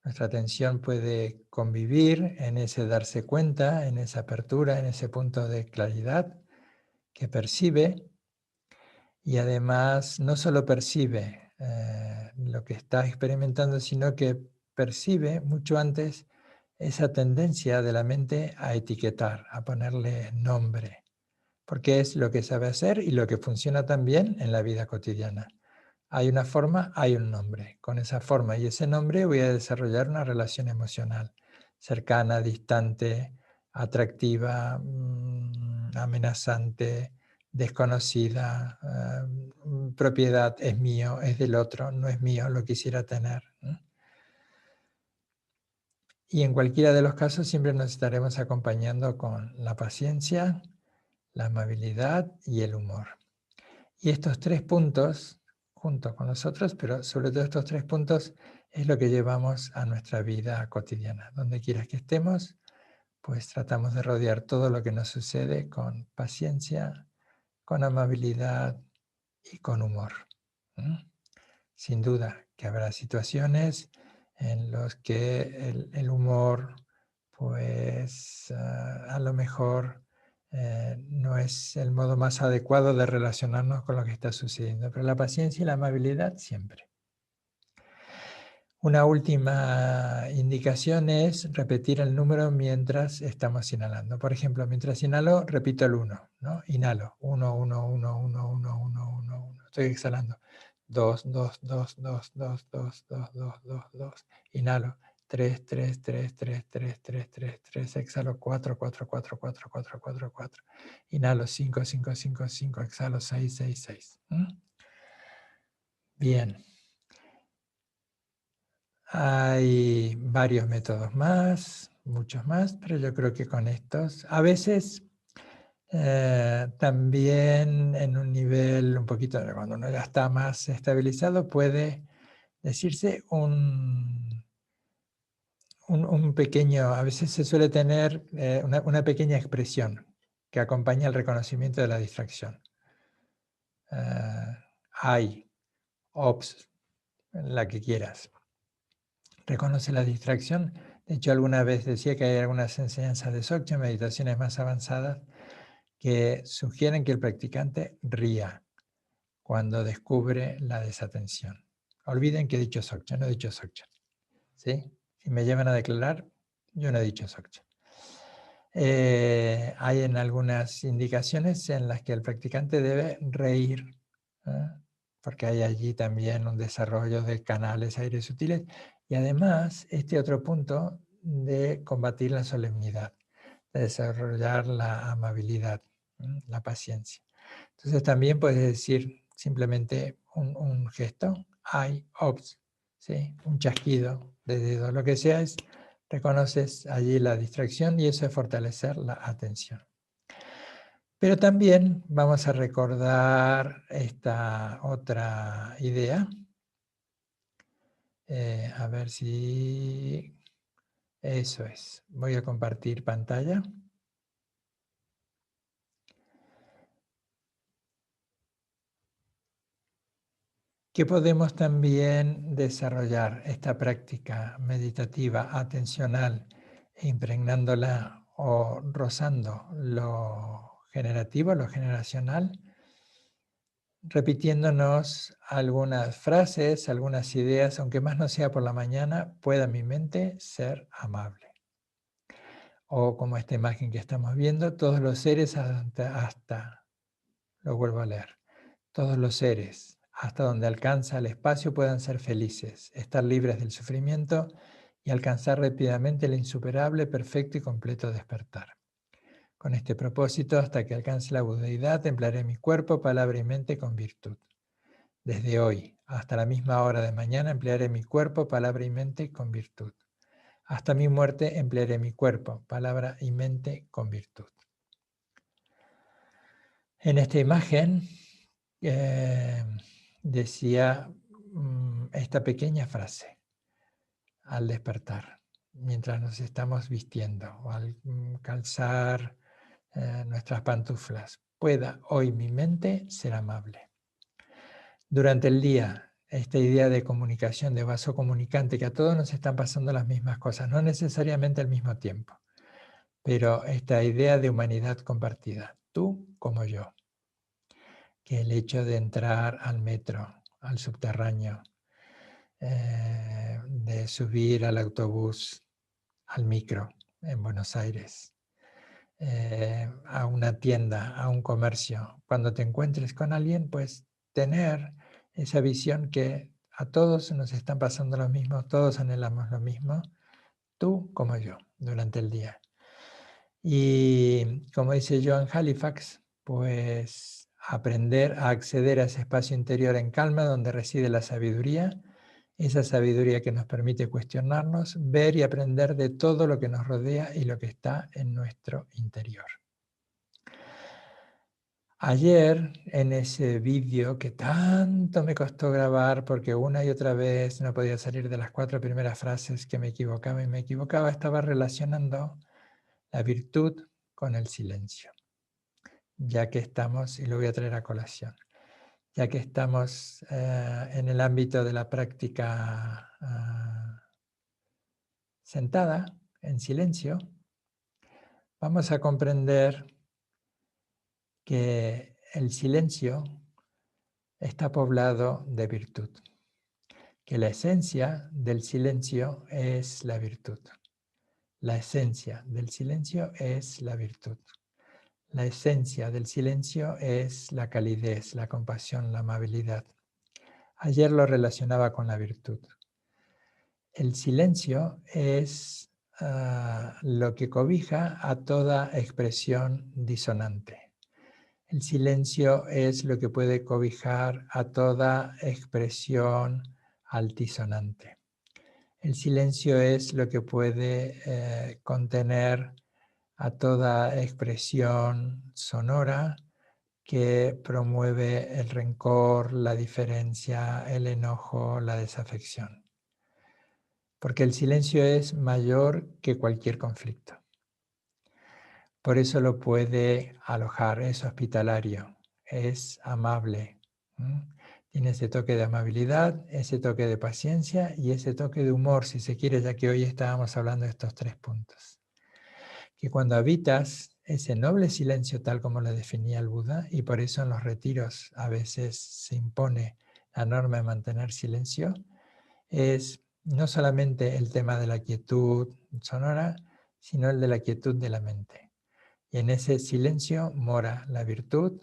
Nuestra atención puede convivir en ese darse cuenta, en esa apertura, en ese punto de claridad que percibe, y además no solo percibe lo que está experimentando, sino que percibe mucho antes esa tendencia de la mente a etiquetar, a ponerle nombre, porque es lo que sabe hacer y lo que funciona también en la vida cotidiana. Hay una forma, hay un nombre. Con esa forma y ese nombre voy a desarrollar una relación emocional cercana, distante, atractiva, amenazante, desconocida, propiedad, es mío, es del otro, no es mío, lo quisiera tener. Y en cualquiera de los casos siempre nos estaremos acompañando con la paciencia, la amabilidad y el humor. Y estos tres puntos, junto con los otros, pero sobre todo estos tres puntos, es lo que llevamos a nuestra vida cotidiana. Donde quiera que estemos, pues tratamos de rodear todo lo que nos sucede con paciencia, con amabilidad y con humor. Sin duda que habrá situaciones en las que el humor, pues a lo mejor no es el modo más adecuado de relacionarnos con lo que está sucediendo, pero la paciencia y la amabilidad siempre. Una última indicación es repetir el número mientras estamos inhalando. Por ejemplo, mientras inhalo, repito el 1, ¿no? Inhalo, 1, 1, 1, 1, 1, 1, 1, 1. Estoy exhalando. 2, 2, 2, 2, 2, 2, 2, 2, 2, 2. Inhalo. 3, 3, 3, 3, 3, 3, 3, 3. Exhalo. 4, 4, 4, 4, 4, 4, 4. Inhalo. 5, 5, 5, 5. Exhalo. 6, 6, 6. Bien. Hay varios métodos más, muchos más, pero yo creo que con estos, a veces también en un nivel un poquito, cuando uno ya está más estabilizado, puede decirse un pequeño, a veces se suele tener una pequeña expresión que acompaña el reconocimiento de la distracción. Hay, ops, la que quieras. Reconoce la distracción. De hecho, alguna vez decía que hay algunas enseñanzas de Dzogchen, meditaciones más avanzadas, que sugieren que el practicante ría cuando descubre la desatención. Olviden que he dicho Dzogchen, no he dicho Dzogchen. ¿Sí? Si me llevan a declarar, yo no he dicho Dzogchen. Hay en algunas indicaciones en las que el practicante debe reír, porque hay allí también un desarrollo de canales aéreos sutiles, y además este otro punto de combatir la solemnidad, de desarrollar la amabilidad, la paciencia. Entonces también puedes decir simplemente un gesto, ay, ops, ¿sí? Un chasquido de dedo, lo que sea, reconoces allí la distracción y eso es fortalecer la atención. Pero también vamos a recordar esta otra idea. A ver si... Eso es. Voy a compartir pantalla. Que podemos también desarrollar esta práctica meditativa atencional, impregnándola o rozando lo generativo, lo generacional, repitiéndonos algunas frases, algunas ideas, aunque más no sea por la mañana, pueda mi mente ser amable. O como esta imagen que estamos viendo, todos los seres hasta lo vuelvo a leer, todos los seres, hasta donde alcanza el espacio, puedan ser felices, estar libres del sufrimiento y alcanzar rápidamente el insuperable, perfecto y completo despertar. Con este propósito, hasta que alcance la budeidad, templaré mi cuerpo, palabra y mente con virtud. Desde hoy hasta la misma hora de mañana emplearé mi cuerpo, palabra y mente con virtud. Hasta mi muerte emplearé mi cuerpo, palabra y mente con virtud. En esta imagen decía esta pequeña frase al despertar, mientras nos estamos vistiendo o al calzar nuestras pantuflas. Pueda hoy mi mente ser amable. Durante el día, esta idea de comunicación, de vaso comunicante, que a todos nos están pasando las mismas cosas, no necesariamente al mismo tiempo, pero esta idea de humanidad compartida, tú como yo, que el hecho de entrar al metro, al subterráneo, de subir al autobús, al micro en Buenos Aires, a una tienda, a un comercio, cuando te encuentres con alguien, pues tener esa visión que a todos nos están pasando lo mismo, todos anhelamos lo mismo, tú como yo, durante el día. Y como dice Joan Halifax, pues aprender a acceder a ese espacio interior en calma donde reside la sabiduría, esa sabiduría que nos permite cuestionarnos, ver y aprender de todo lo que nos rodea y lo que está en nuestro interior. Ayer, en ese vídeo que tanto me costó grabar porque una y otra vez no podía salir de las 4 primeras frases que me equivocaba y me equivocaba, estaba relacionando la virtud con el silencio. Ya que estamos, y lo voy a traer a colación, ya que estamos en el ámbito de la práctica sentada, en silencio, vamos a comprender que el silencio está poblado de virtud, que la esencia del silencio es la virtud. La esencia del silencio es la virtud. La esencia del silencio es la calidez, la compasión, la amabilidad. Ayer lo relacionaba con la virtud. El silencio es lo que cobija a toda expresión disonante. El silencio es lo que puede cobijar a toda expresión altisonante. El silencio es lo que puede contener a toda expresión sonora que promueve el rencor, la diferencia, el enojo, la desafección. Porque el silencio es mayor que cualquier conflicto. Por eso lo puede alojar, es hospitalario, es amable. Tiene ese toque de amabilidad, ese toque de paciencia y ese toque de humor, si se quiere, ya que hoy estábamos hablando de estos 3 puntos. Que cuando habitas ese noble silencio tal como lo definía el Buda, y por eso en los retiros a veces se impone la norma de mantener silencio, es no solamente el tema de la quietud sonora, sino el de la quietud de la mente. Y en ese silencio mora la virtud,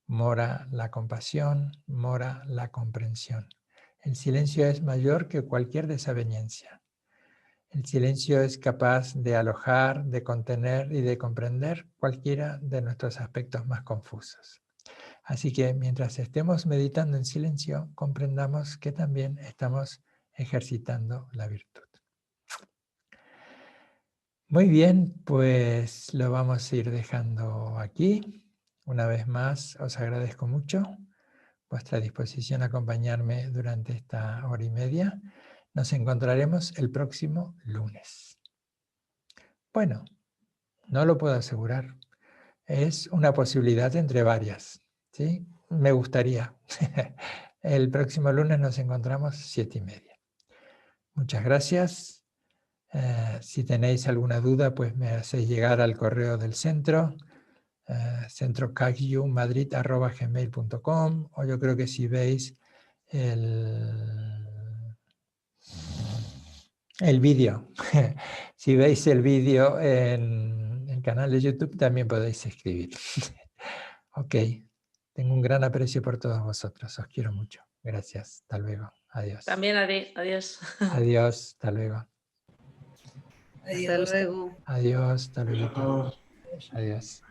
mora la compasión, mora la comprensión. El silencio es mayor que cualquier desaveniencia. El silencio es capaz de alojar, de contener y de comprender cualquiera de nuestros aspectos más confusos. Así que mientras estemos meditando en silencio, comprendamos que también estamos ejercitando la virtud. Muy bien, pues lo vamos a ir dejando aquí. Una vez más, os agradezco mucho vuestra disposición a acompañarme durante esta hora y media. Nos encontraremos el próximo lunes. Bueno, no lo puedo asegurar. Es una posibilidad entre varias. ¿Sí? Me gustaría. El próximo lunes nos encontramos 7:30. Muchas gracias. Si tenéis alguna duda, pues me hacéis llegar al correo del centro, centrocagyumadrid@gmail.com, o yo creo que si veis el vídeo, si veis el vídeo en el canal de YouTube, también podéis escribir. Ok, tengo un gran aprecio por todos vosotros, os quiero mucho. Gracias, hasta luego, adiós. También a ti, adiós. Adiós, hasta luego. Hasta luego. Adiós, hasta luego. Adiós.